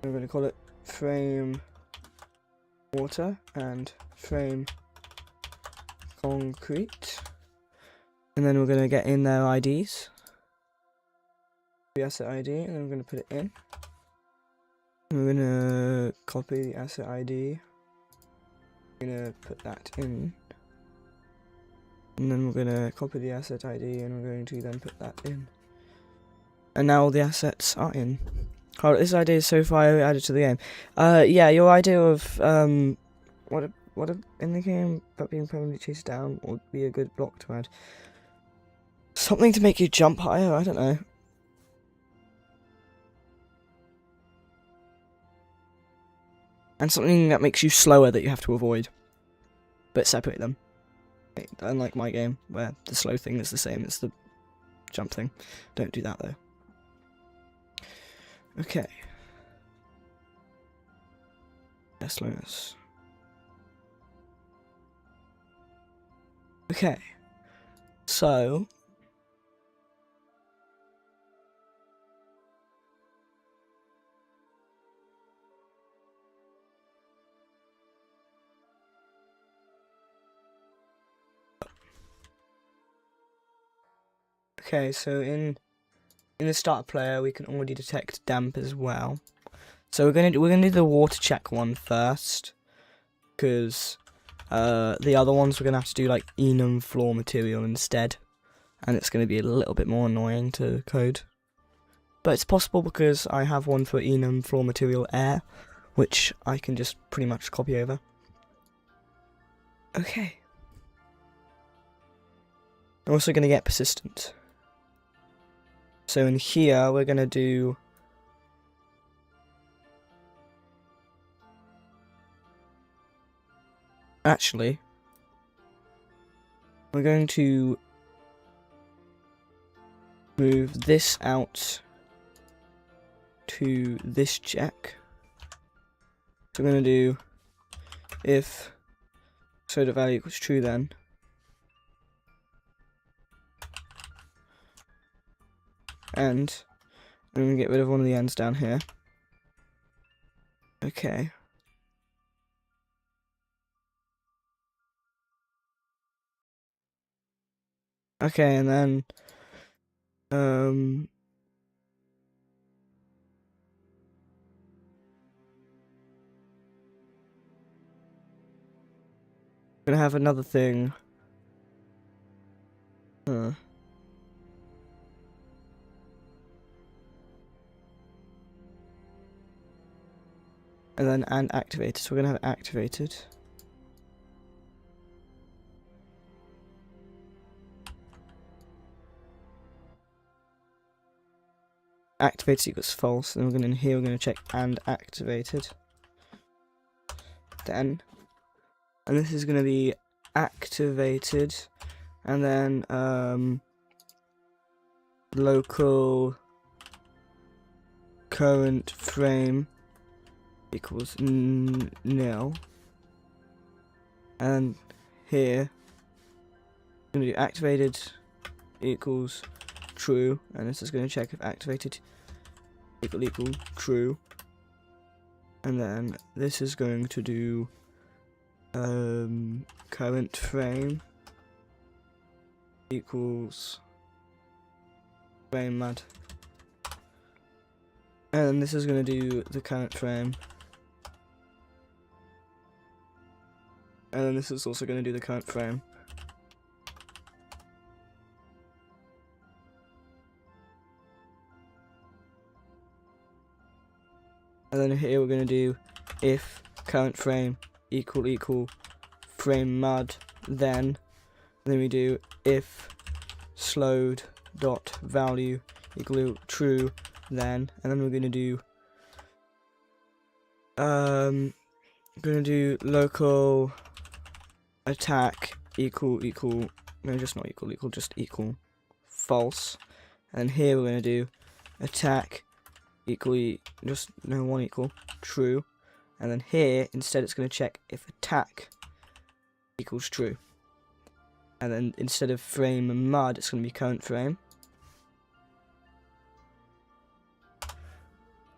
We're going to call it frame water and frame concrete. And then we're going to get in their IDs. The asset ID, and then we're going to put it in. And we're going to copy the asset ID. We're going to put that in. And then we're going to copy the asset ID, and we're going to then put that in. And now all the assets are in. Oh, this idea is so far added to the game. Yeah, your idea of what in the game but being permanently chased down would be a good block to add. Something to make you jump higher. I don't know. And something that makes you slower that you have to avoid. But separate them. Unlike my game, where the slow thing is the same as the jump thing. Don't do that though. Okay. Yeah, slowness. Okay. So in the start player we can already detect damp as well. So we're gonna do the water check one first, because the other ones we're gonna have to do like enum floor material instead, and it's gonna be a little bit more annoying to code. But it's possible because I have one for enum floor material air, which I can just pretty much copy over. Okay. I'm also gonna get persistent. So in here, we're going to do actually, we're going to move this out to this check. So we're going to do if soda value equals true, then and I'm going to get rid of one of the ends down here. Okay. Okay, and then gonna have another thing. And activated. So we're gonna have activated. Activated equals false. And we're gonna check and activated. Then, and this is gonna be activated, and then local current frame equals nil, and here I'm going to do activated equals true, and this is going to check if activated equal true, and then this is going to do current frame equals frame mud. And then this is going to do the current frame. And then this is also going to do the current frame. And then here we're going to do if current frame equal frame mud, then we do if slowed dot value equal true, then, and then we're going to do local attack equal no, just not equal, just equal false. And then here we're going to do attack equal just no one equal true. And then here instead it's going to check if attack equals true. And then instead of frame mud, it's going to be current frame.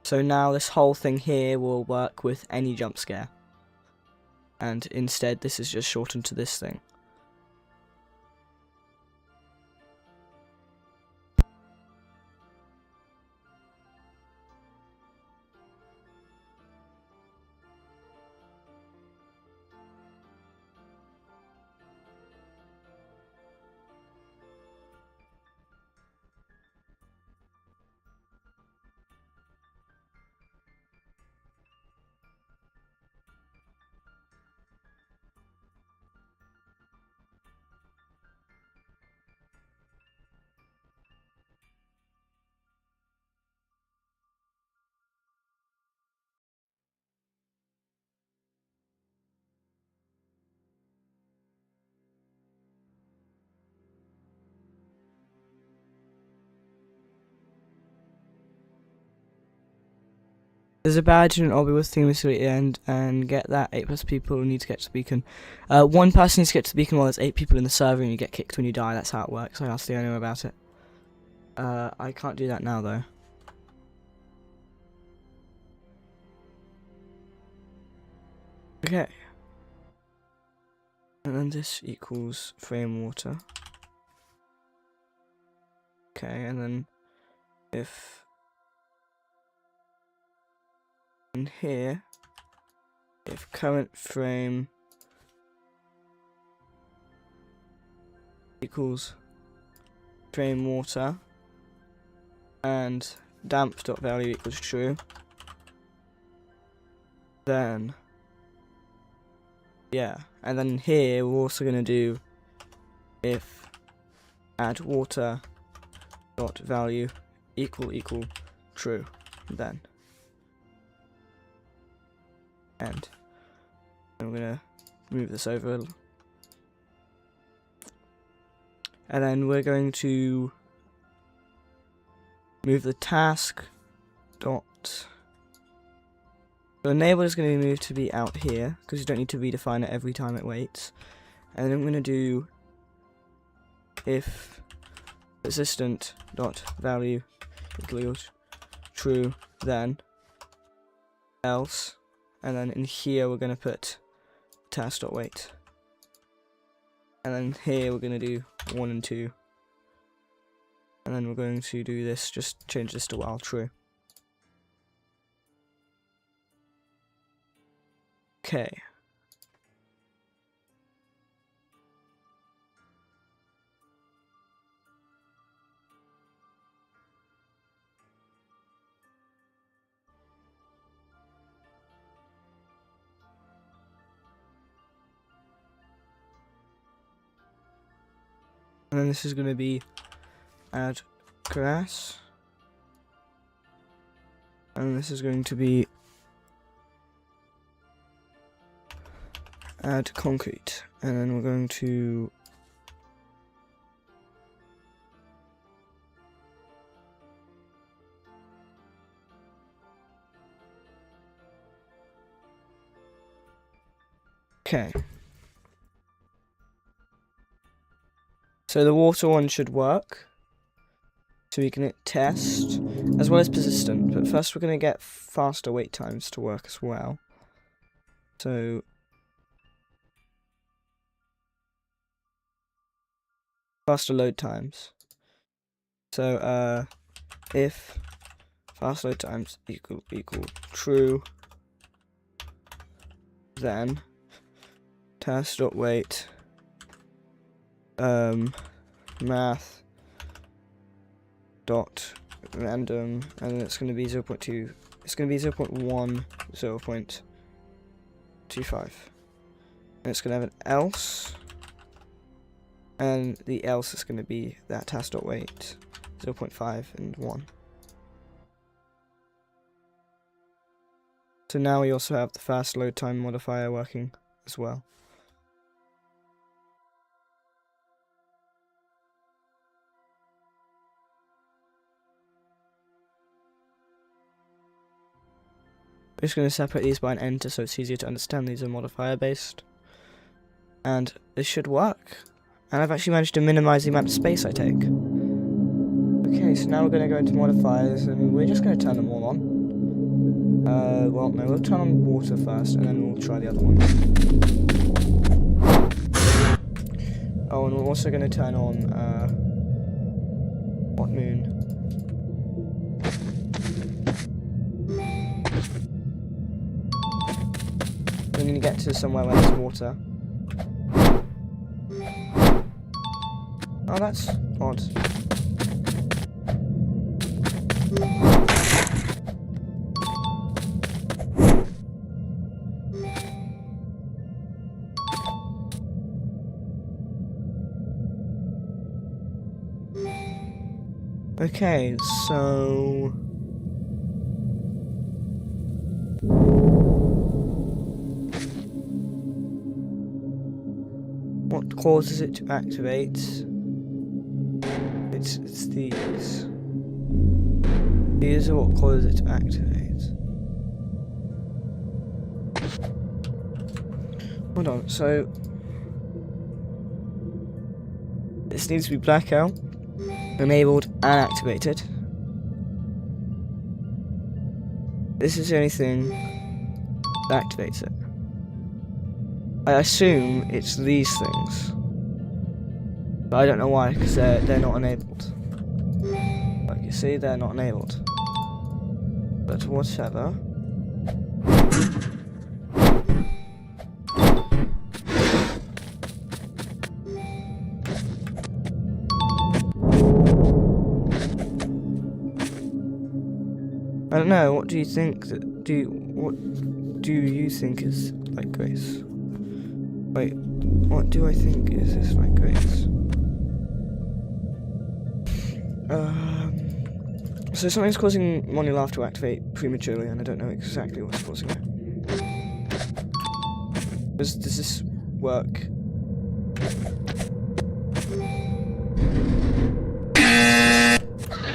So now this whole thing here will work with any jump scare. And instead this is just shortened to this thing. There's a badge and I'll be with team at the end and get that 8+ people need to get to the beacon. One person needs to get to the beacon while there's 8 people in the server and you get kicked when you die. That's how it works. I asked the owner about it. I can't do that now though. Okay. And then this equals frame water. Okay, and then if in here, if current frame equals frame water and damp.value equals true, then yeah, and then here we're also going to do if add water dot value equal true, then and I'm gonna move this over, and then we're going to move the task dot. The enable is going to be moved to be out here because you don't need to redefine it every time it waits. And then I'm going to do if persistent dot value equals true, then else, and then in here we're going to put task dot wait, and then here we're going to do 1 and 2, and then we're going to do this, just change this to while true. Okay. And then this is going to be add grass, and this is going to be add concrete, and then we're going to okay. So the water one should work. So we can hit test as well as persistent, but first we're going to get faster wait times to work as well. So faster load times. So if fast load times equal true, then test.wait math dot random, and then it's going to be 0.2. It's going to be 0.1, 0.25, and it's going to have an else, and the else is going to be that test.wait 0.5 and 1. So now we also have the fast load time modifier working as well. We're just going to separate these by an enter so it's easier to understand. These are modifier based. And this should work. And I've actually managed to minimize the amount of space I take. Okay, so now we're going to go into modifiers and we're just going to turn them all on. Well, no, we'll turn on water first and then we'll try the other one. Oh, and we're also going to turn on hot moon. We need to get to somewhere where there's water. Oh, that's odd. Okay, so what causes it to activate? It's these. These are what causes it to activate. Hold on, so this needs to be blackout, enabled, and activated. This is the only thing that activates it. I assume it's these things, but I don't know why, because they're not enabled. Like you see, they're not enabled. But whatever. I don't know. What do you think? What do you think is like grace? Wait, what do I think is this like grace? So something's causing Money Laugh to activate prematurely, and I don't know exactly what's causing it. Does this work?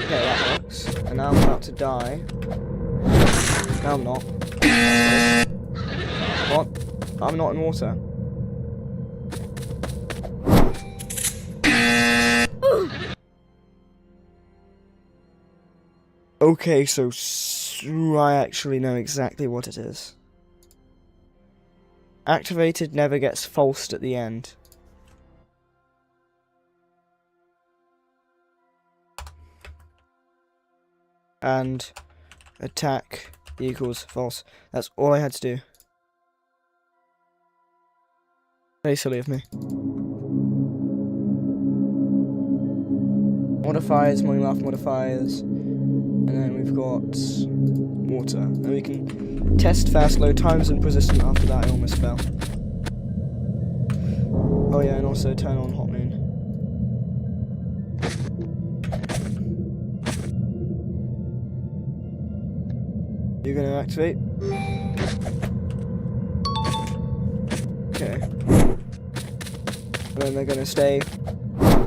Okay, that works. And now I'm about to die. No, I'm not. What? I'm not in water. Okay, so I actually know exactly what it is. Activated never gets falsed at the end. And attack equals false. That's all I had to do. Very silly of me. Modifiers, Money Laugh modifiers. And then we've got water. And we can test fast load times and persistent. After that I almost fell. Oh yeah, and also turn on hot moon. You're gonna activate? Okay. And then they're gonna stay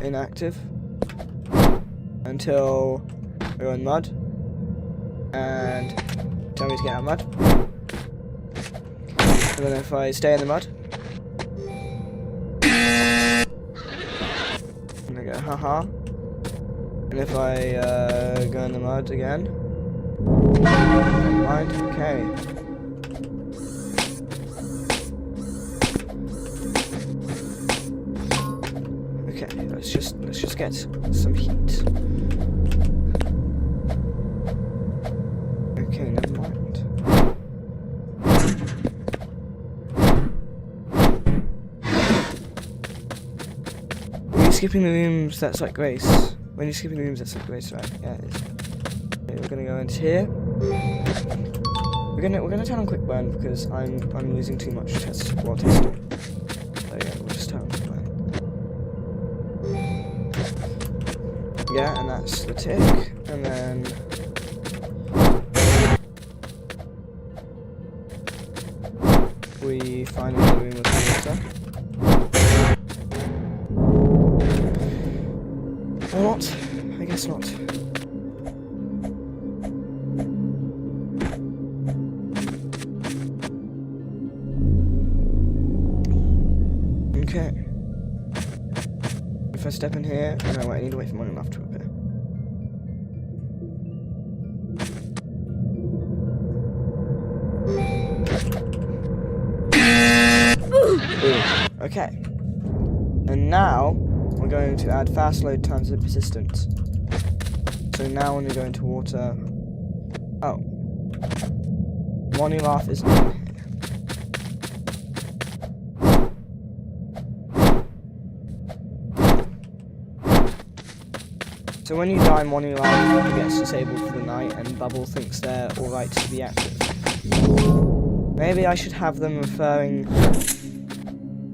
inactive until we're in mud. And tell me to get out of mud. And then if I stay in the mud, and I go haha. And if I go in the mud again, never mind. Okay. Okay, let's just just get some heat. Okay, never mind. When you're skipping the rooms, that's like grace. When you're skipping the rooms, that's like grace, right? Yeah, it is. Okay, we're gonna go into here. We're gonna turn on quick burn because I'm losing too much test while testing. So yeah, we'll just turn on quick burn. Yeah, and that's the tick, and then we find the room with the water. Or not? I guess not. Okay. If I step in here, no, I need to wait for long enough to repair. Okay. And now we're going to add fast load times the persistence. So now when we go into water, oh, Monolith isn't in here. So when you die, Monolith gets disabled for the night, and Bubble thinks they're alright to be active. Maybe I should have them referring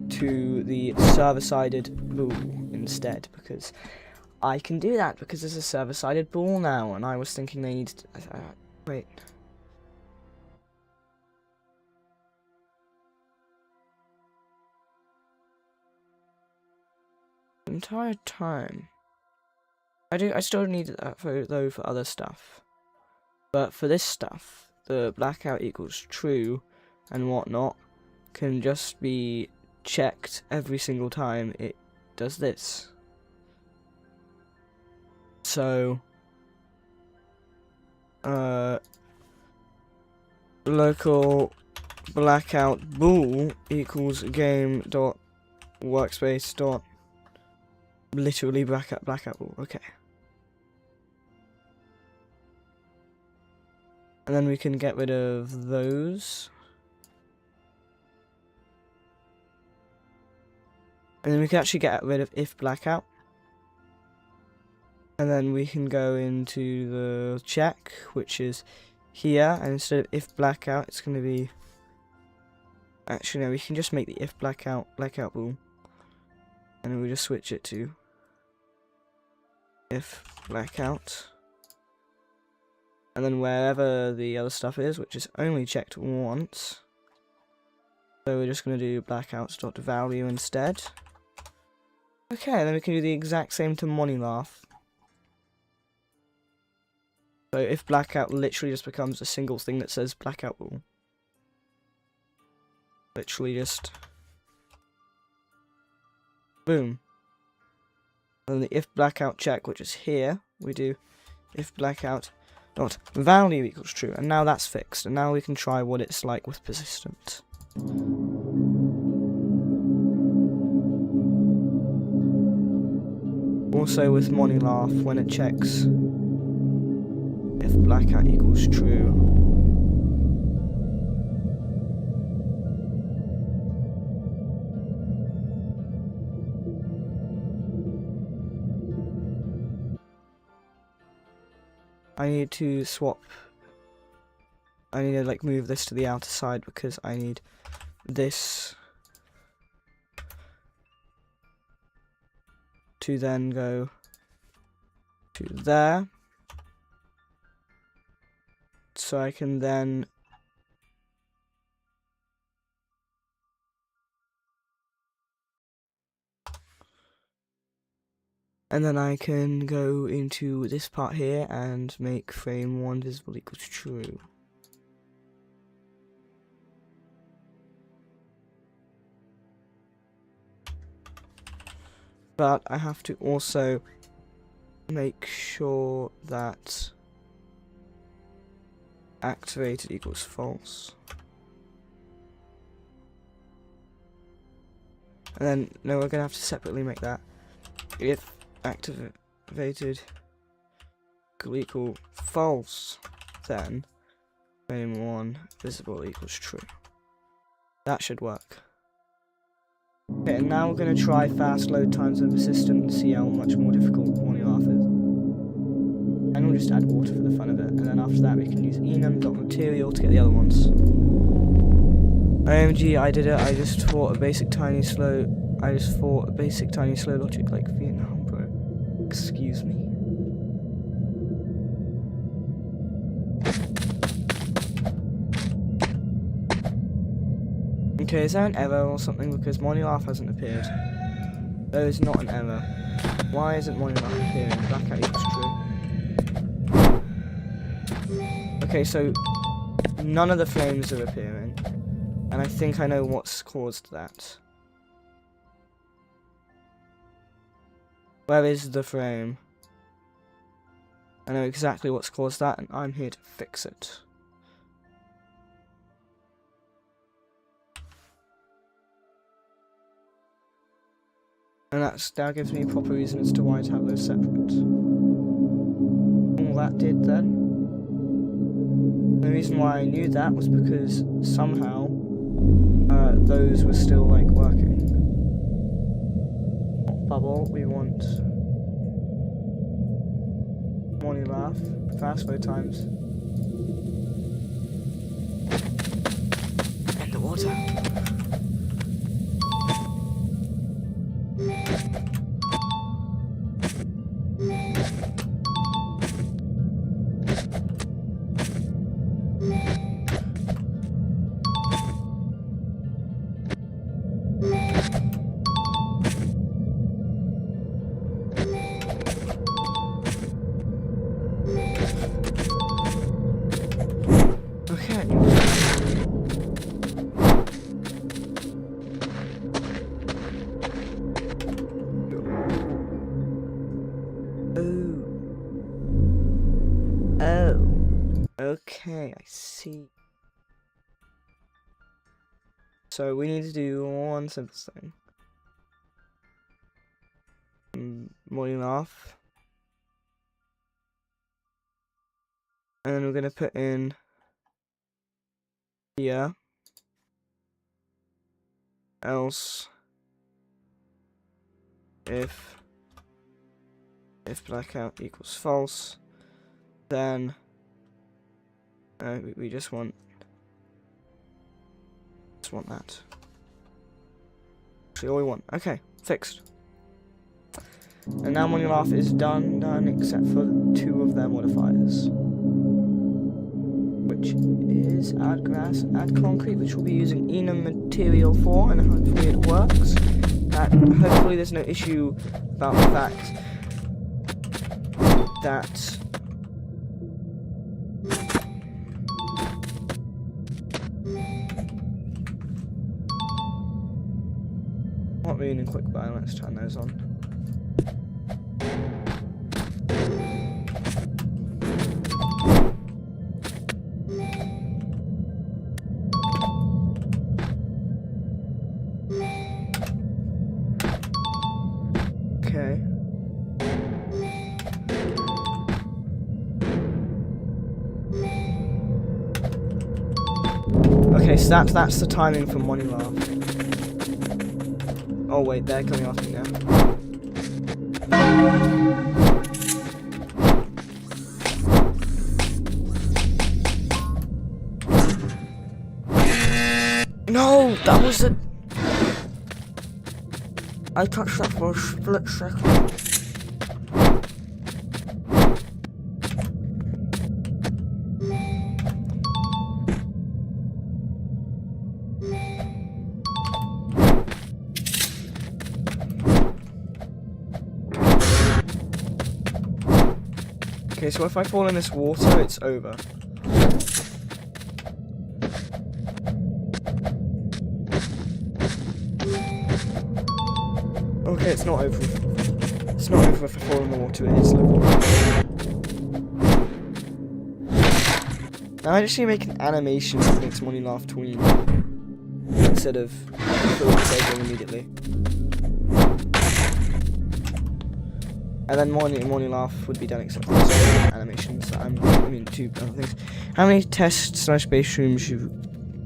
to the server-sided ball instead, because I can do that because there's a server-sided ball now, and I was thinking they needed to, wait. The entire time. I still need that though for other stuff. But for this stuff, the blackout equals true and whatnot can just be checked every single time it does this. So local blackout bool equals game dot workspace dot literally blackout bool. Okay. And then we can get rid of those. And then we can actually get rid of if blackout. And then we can go into the check, which is here, and instead of if blackout, it's going to be... Actually, no, we can just make the if blackout bool. And then we just switch it to if blackout. And then wherever the other stuff is, which is only checked once. So we're just going to do blackouts.value instead. Okay, then we can do the exact same to Monolith. So if blackout literally just becomes a single thing that says blackout bool. Literally just boom. And then the if blackout check, which is here, we do if blackout dot value equals true, and now that's fixed, and now we can try what it's like with persistent. Also with Monolith, when it checks if blackout equals true, I need to swap. I need to like move this to the outer side because I need this to then go to there. So I can then and then I can go into this part here and make frame 1 visible equals true. But I have to also make sure that activated equals false. And then, no, we're going to have to separately make that if activated equal false, then frame 1 visible equals true. That should work. Okay, and now we're going to try fast load times and persistent and see how much more difficult Monolith is. And we'll just add water for the fun of it, and then after that we can use enum.material to get the other ones. OMG, I did it. I just thought a basic tiny slow logic like Vietnam, bro. Excuse me. Okay, is there an error or something? Because Monolith hasn't appeared. There is not an error. Why isn't Monolith appearing? Blackout equals true. Okay, so none of the flames are appearing. And I think I know what's caused that. Where is the frame? I know exactly what's caused that, and I'm here to fix it. And that gives me a proper reason as to why to have those separate. All that did then. The reason why I knew that was because somehow those were still like working. Bubble, we want Monolith, fast load times. In the water. Okay, I see. So we need to do one simple thing. Monolith. And then we're going to put in here. Else if blackout equals false, then we just want that. Actually, all we want. Okay, fixed. And now Monolith is done except for 2 of their modifiers, which is add grass, add concrete, which we'll be using enum material for, and hopefully it works. And hopefully there's no issue about the fact that not really in quick buy. Let's turn those on. Okay. Okay, so that's the timing for Monolith. Oh wait, they're coming after me now. No, that was a... I touched that for a split second. Okay, so if I fall in this water, it's over. Okay, it's not over. It's not over if I fall in the water, it is level. Now I just need to make an animation that makes Monolith tween instead of saving immediately. And then morning laugh would be done except for the animations. I mean, 2 other things. How many tests / base rooms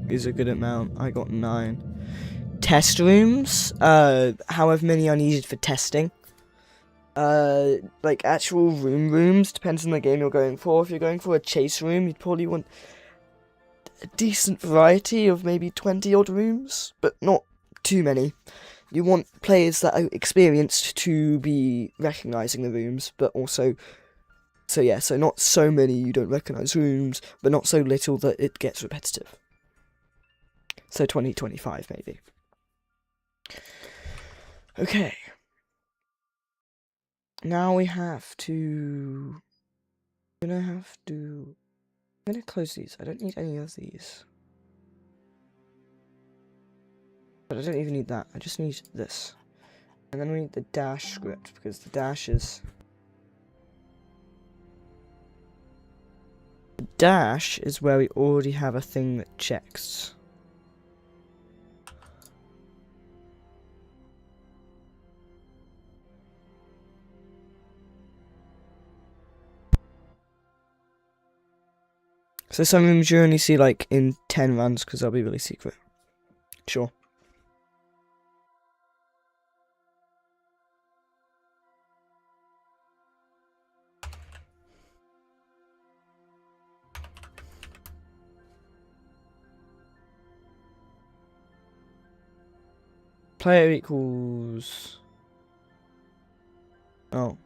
is a good amount? I got 9. Test rooms, however many are needed for testing. Like actual rooms, depends on the game you're going for. If you're going for a chase room, you'd probably want a decent variety of maybe 20 odd rooms, but not too many. You want players that are experienced to be recognising the rooms, but also, so not so many you don't recognise rooms, but not so little that it gets repetitive. So 20, 25 maybe. Okay. Now we have to... I'm gonna close these. I don't need any of these. But I don't even need that. I just need this. And then we need the dash script, because the dash is... The dash is where we already have a thing that checks. So some rooms you only see like in 10 runs because they'll be really secret. Sure. Player equals... Oh.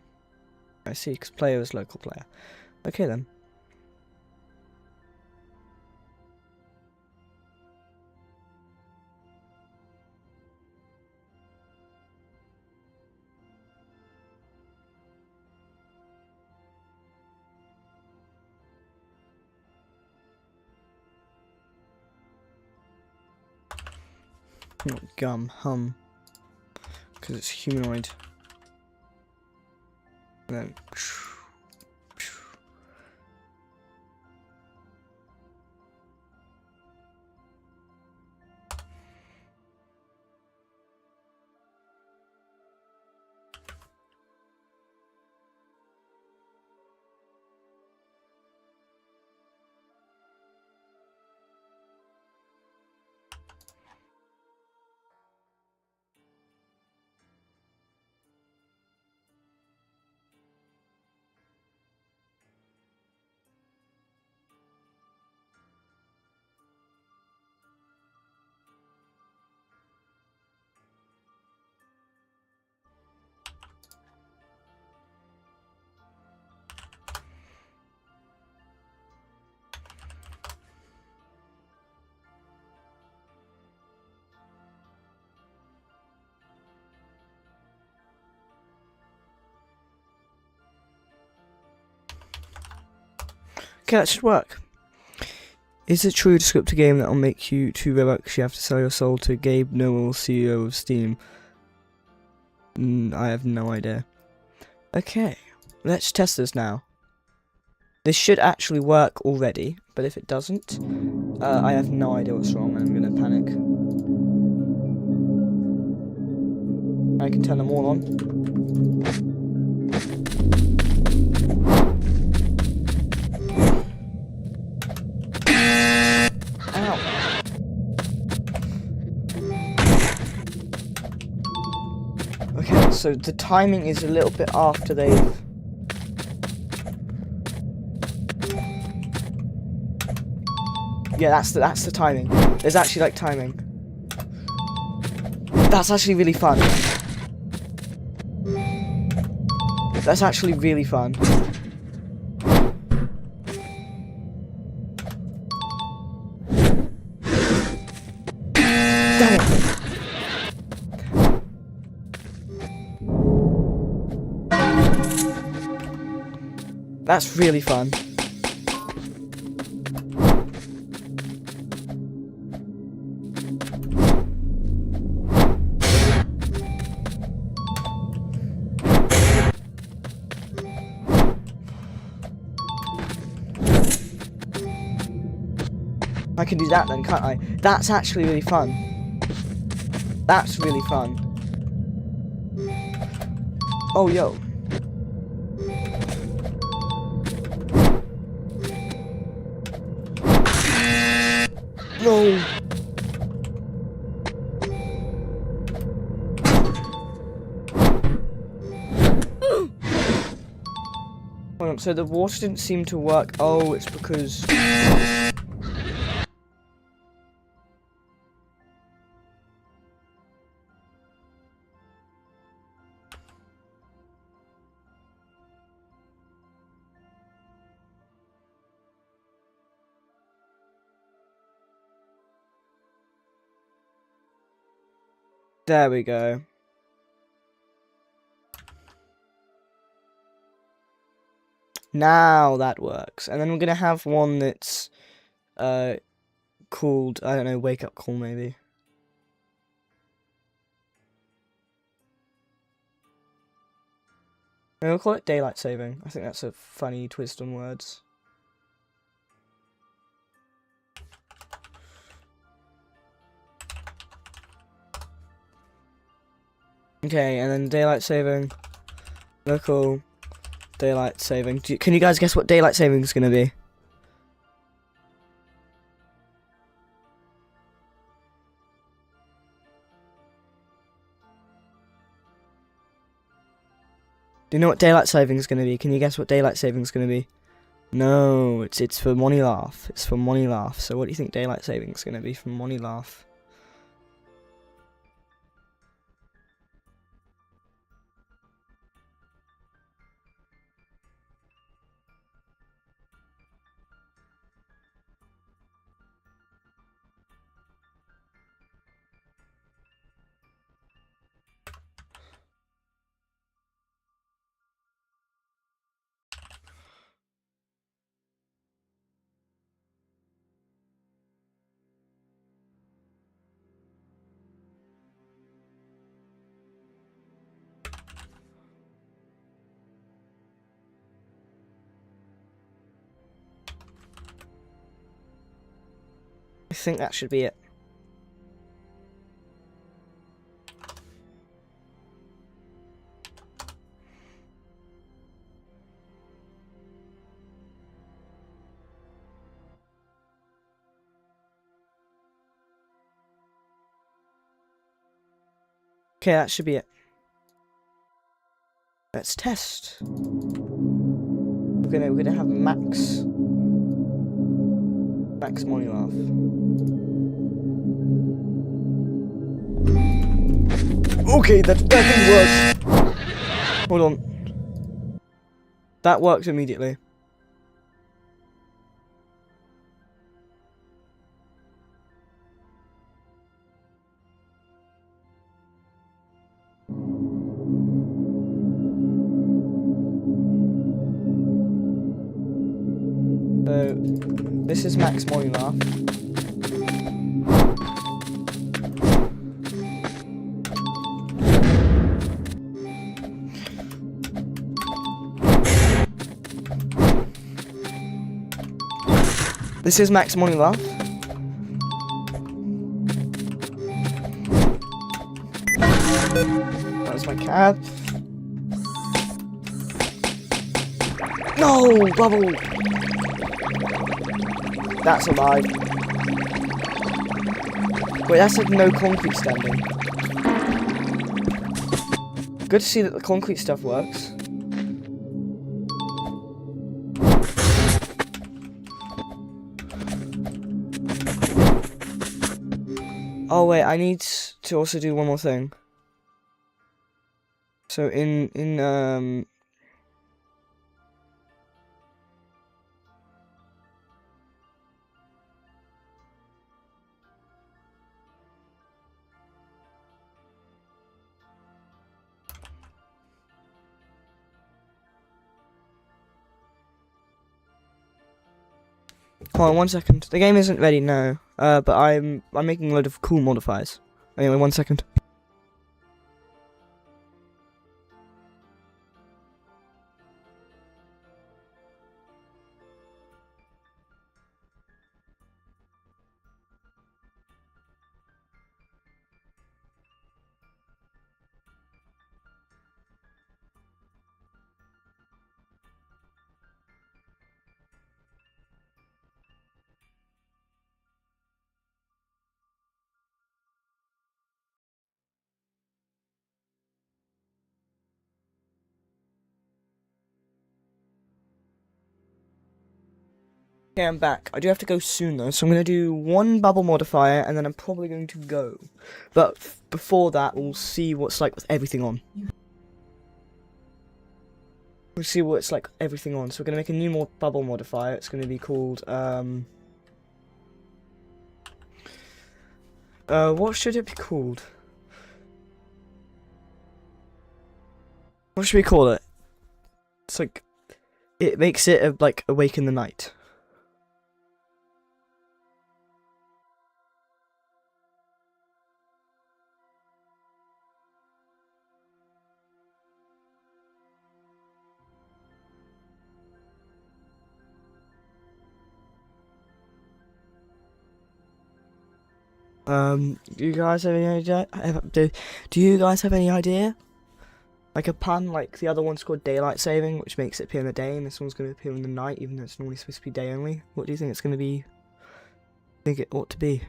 I see, because player is local player. Okay then. Not hum. Because it's humanoid. And then... Okay, that should work. Is it true to script a game that will make you 2 Robux you have to sell your soul to Gabe Nowell, CEO of Steam? I have no idea. Okay, let's test this now. This should actually work already, but if it doesn't, I have no idea what's wrong and I'm gonna panic. I can turn them all on. Okay, so the timing is a little bit after they've... Yeah, that's the timing. There's actually like timing. That's actually really fun. That's actually really fun. Damn it. That's really fun. I can do that then, can't I? That's actually really fun. That's really fun. Oh, yo. No! Hold on, so the water didn't seem to work. Oh, it's because... There we go. Now that works. And then we're gonna have one that's called, I don't know, wake up call maybe. We'll call it daylight saving. I think that's a funny twist on words. Okay, and then daylight saving. Local daylight saving. Can you guys guess what daylight saving is going to be? Do you know what daylight saving is going to be? Can you guess what daylight saving is going to be? No, it's for Money Laugh. It's for Money Laugh. So what do you think daylight saving is going to be for Money Laugh? I think that should be it. Okay, that should be it. Let's test. We're gonna have max Money Laugh. Okay, that thing works. Hold on. That worked immediately. So, this is max Money Laugh. This is max Money Laugh. That was my cat. No, bubble. That's a lie. Wait, that said no concrete standing. Good to see that the concrete stuff works. Oh wait, I need to also do one more thing. So hold on 1 second. The game isn't ready now. But I'm making a load of cool modifiers. Anyway, 1 second. Okay, I'm back. I do have to go soon though, so I'm going to do one bubble modifier and then I'm probably going to go. But before that, we'll see what's like with everything on. We'll see what it's like with everything on. So we're going to make a new bubble modifier. It's going to be called, what should it be called? What should we call it? It's like, it makes it like awake in the night. Do you guys have any idea? Do you guys have any idea? Like a pun, like the other one's called daylight saving, which makes it appear in the day, and this one's going to appear in the night, even though it's normally supposed to be day only. What do you think it's going to be? I think it ought to be.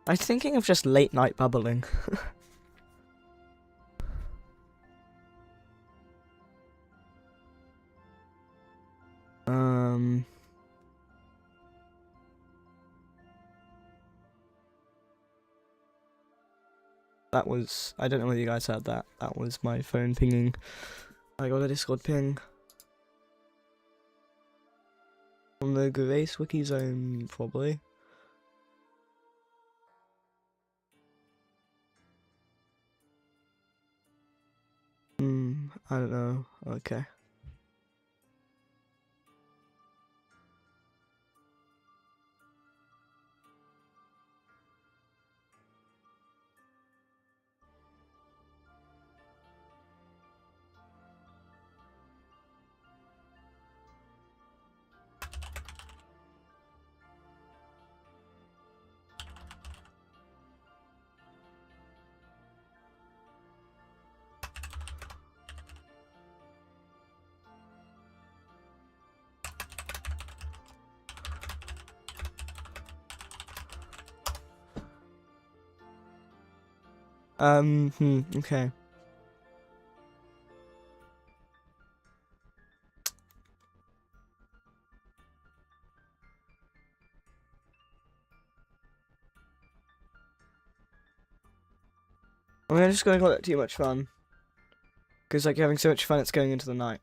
I'm thinking of just late night bubbling. That was, I don't know whether you guys heard that. That was my phone pinging. I got a Discord ping. On the Grace Wiki Zone, probably. I don't know. Okay. Okay. I'm just gonna call it too much fun. Because like you're having so much fun it's going into the night.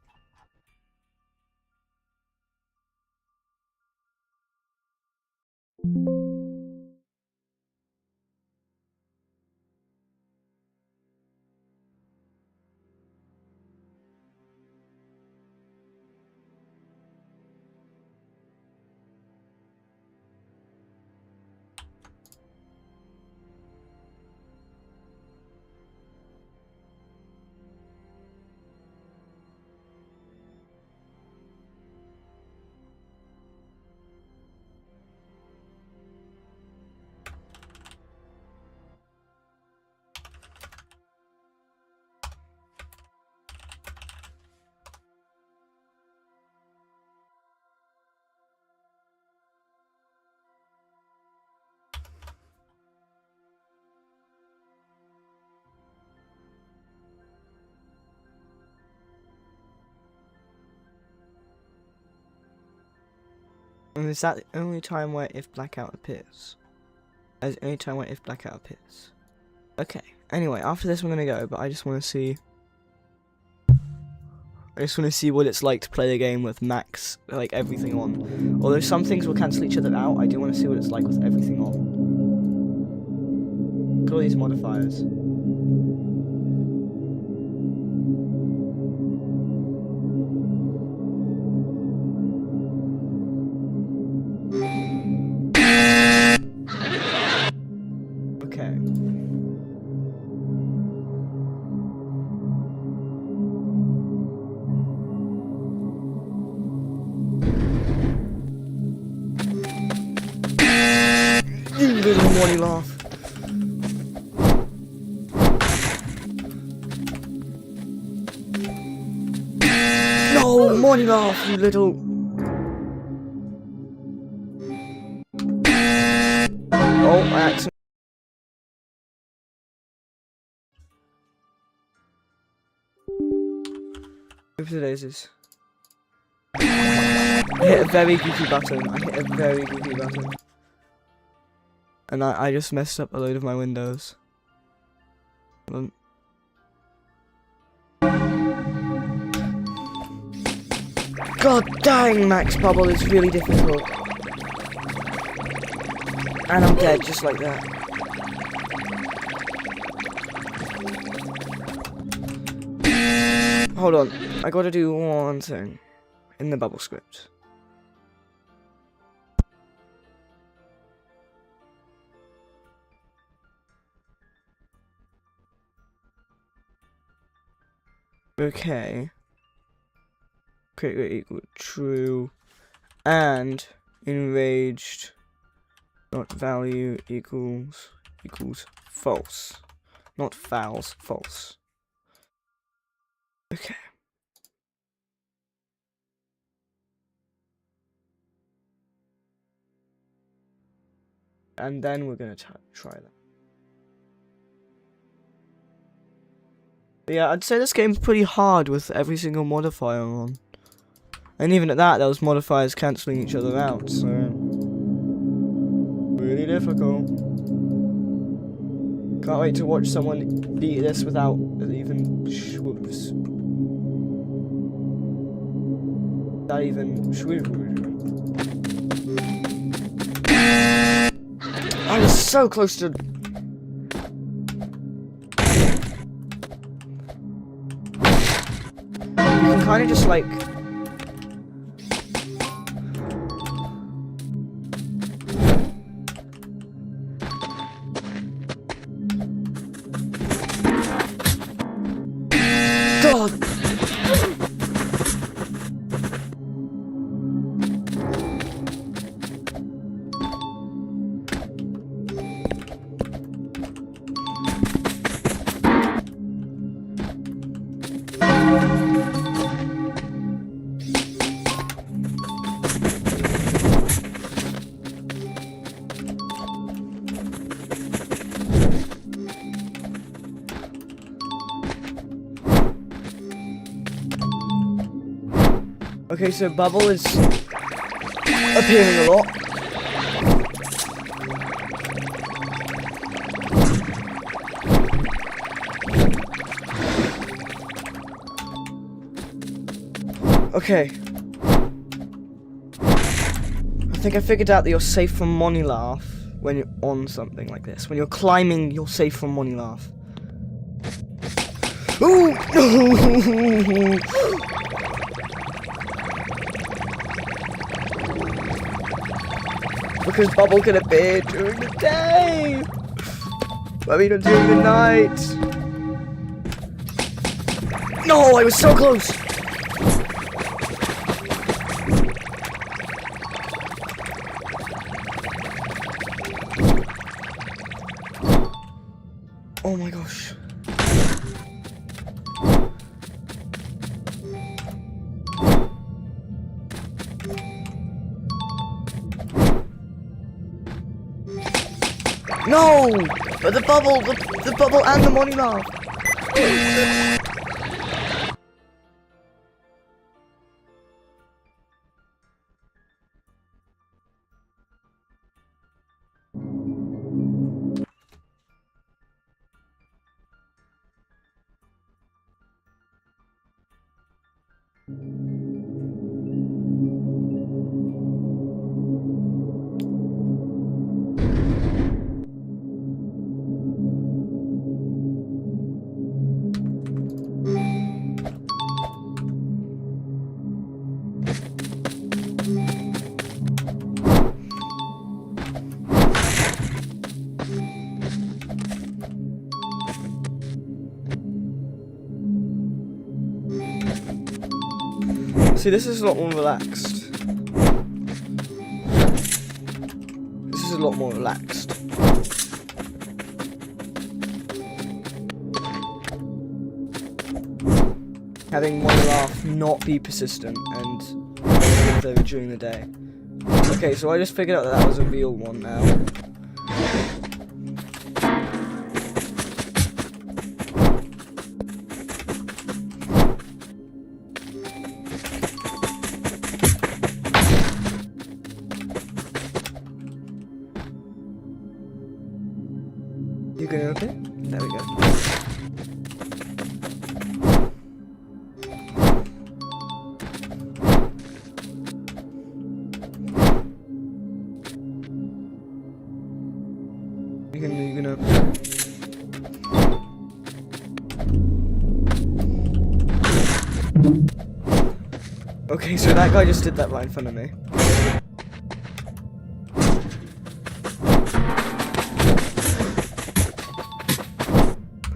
And is that the only time where if blackout appears? That's the only time where if blackout appears. Okay. Anyway, after this I'm gonna go, but I just wanna see what it's like to play the game with max, like everything on. Although some things will cancel each other out, I do wanna see what it's like with everything on. Look at all these modifiers. Little morning laugh. No, morning laugh, you little. Oh, I accidentally. Oops, the daisies. I hit a very goofy button. And I just messed up a load of my windows. God dang, Max Bubble is really difficult. And I'm dead just like that. Hold on, I gotta do one thing in the bubble script. Okay. Create rate equal true. And enraged dot value equals false. Not fouls, false. Okay. And then we're gonna try that. But yeah, I'd say this game's pretty hard with every single modifier on. And even at that, those modifiers cancelling each other out, so... really difficult. Can't wait to watch someone beat this without even schwoops. Not even schwoops. I was so close to... You can kind of just like... God! Okay, so Bubble is appearing a lot. Okay. I think I figured out that you're safe from Money Laugh when you're on something like this. When you're climbing, you're safe from Money Laugh. Ooh! Because Bubble can appear during the day! I mean, during the night! No, I was so close! Oh my gosh. No! But the bubble and the Money Laugh! See, this is a lot more relaxed. This is a lot more relaxed. Having Money Laugh not be persistent and live there during the day. Okay, so I just figured out that that was a real one now. You gonna open it? There we go. You gonna open it? Okay, so that guy just did that right in front of me.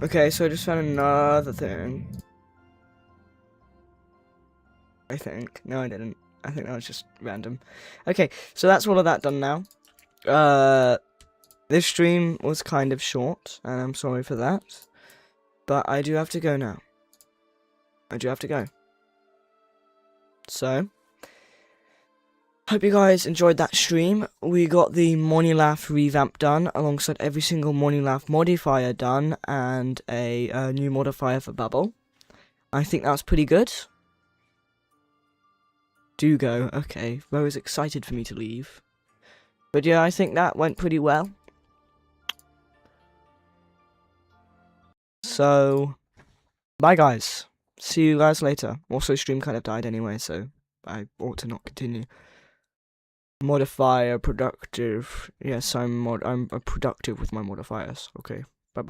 Okay, so I just found another thing. I think. No, I didn't. I think that was just random. Okay, so that's all of that done now. This stream was kind of short, and I'm sorry for that. But I do have to go now. I do have to go. So, hope you guys enjoyed that stream. We got the Morning Laugh revamp done, alongside every single Morning Laugh modifier done, and a new modifier for Bubble. I think that was pretty good. Do go. Okay, Ro is excited for me to leave. But yeah, I think that went pretty well. So, bye guys. See you guys later. Also, stream kind of died anyway, so I ought to not continue. Modifier, productive. Yes, I'm productive with my modifiers. Okay.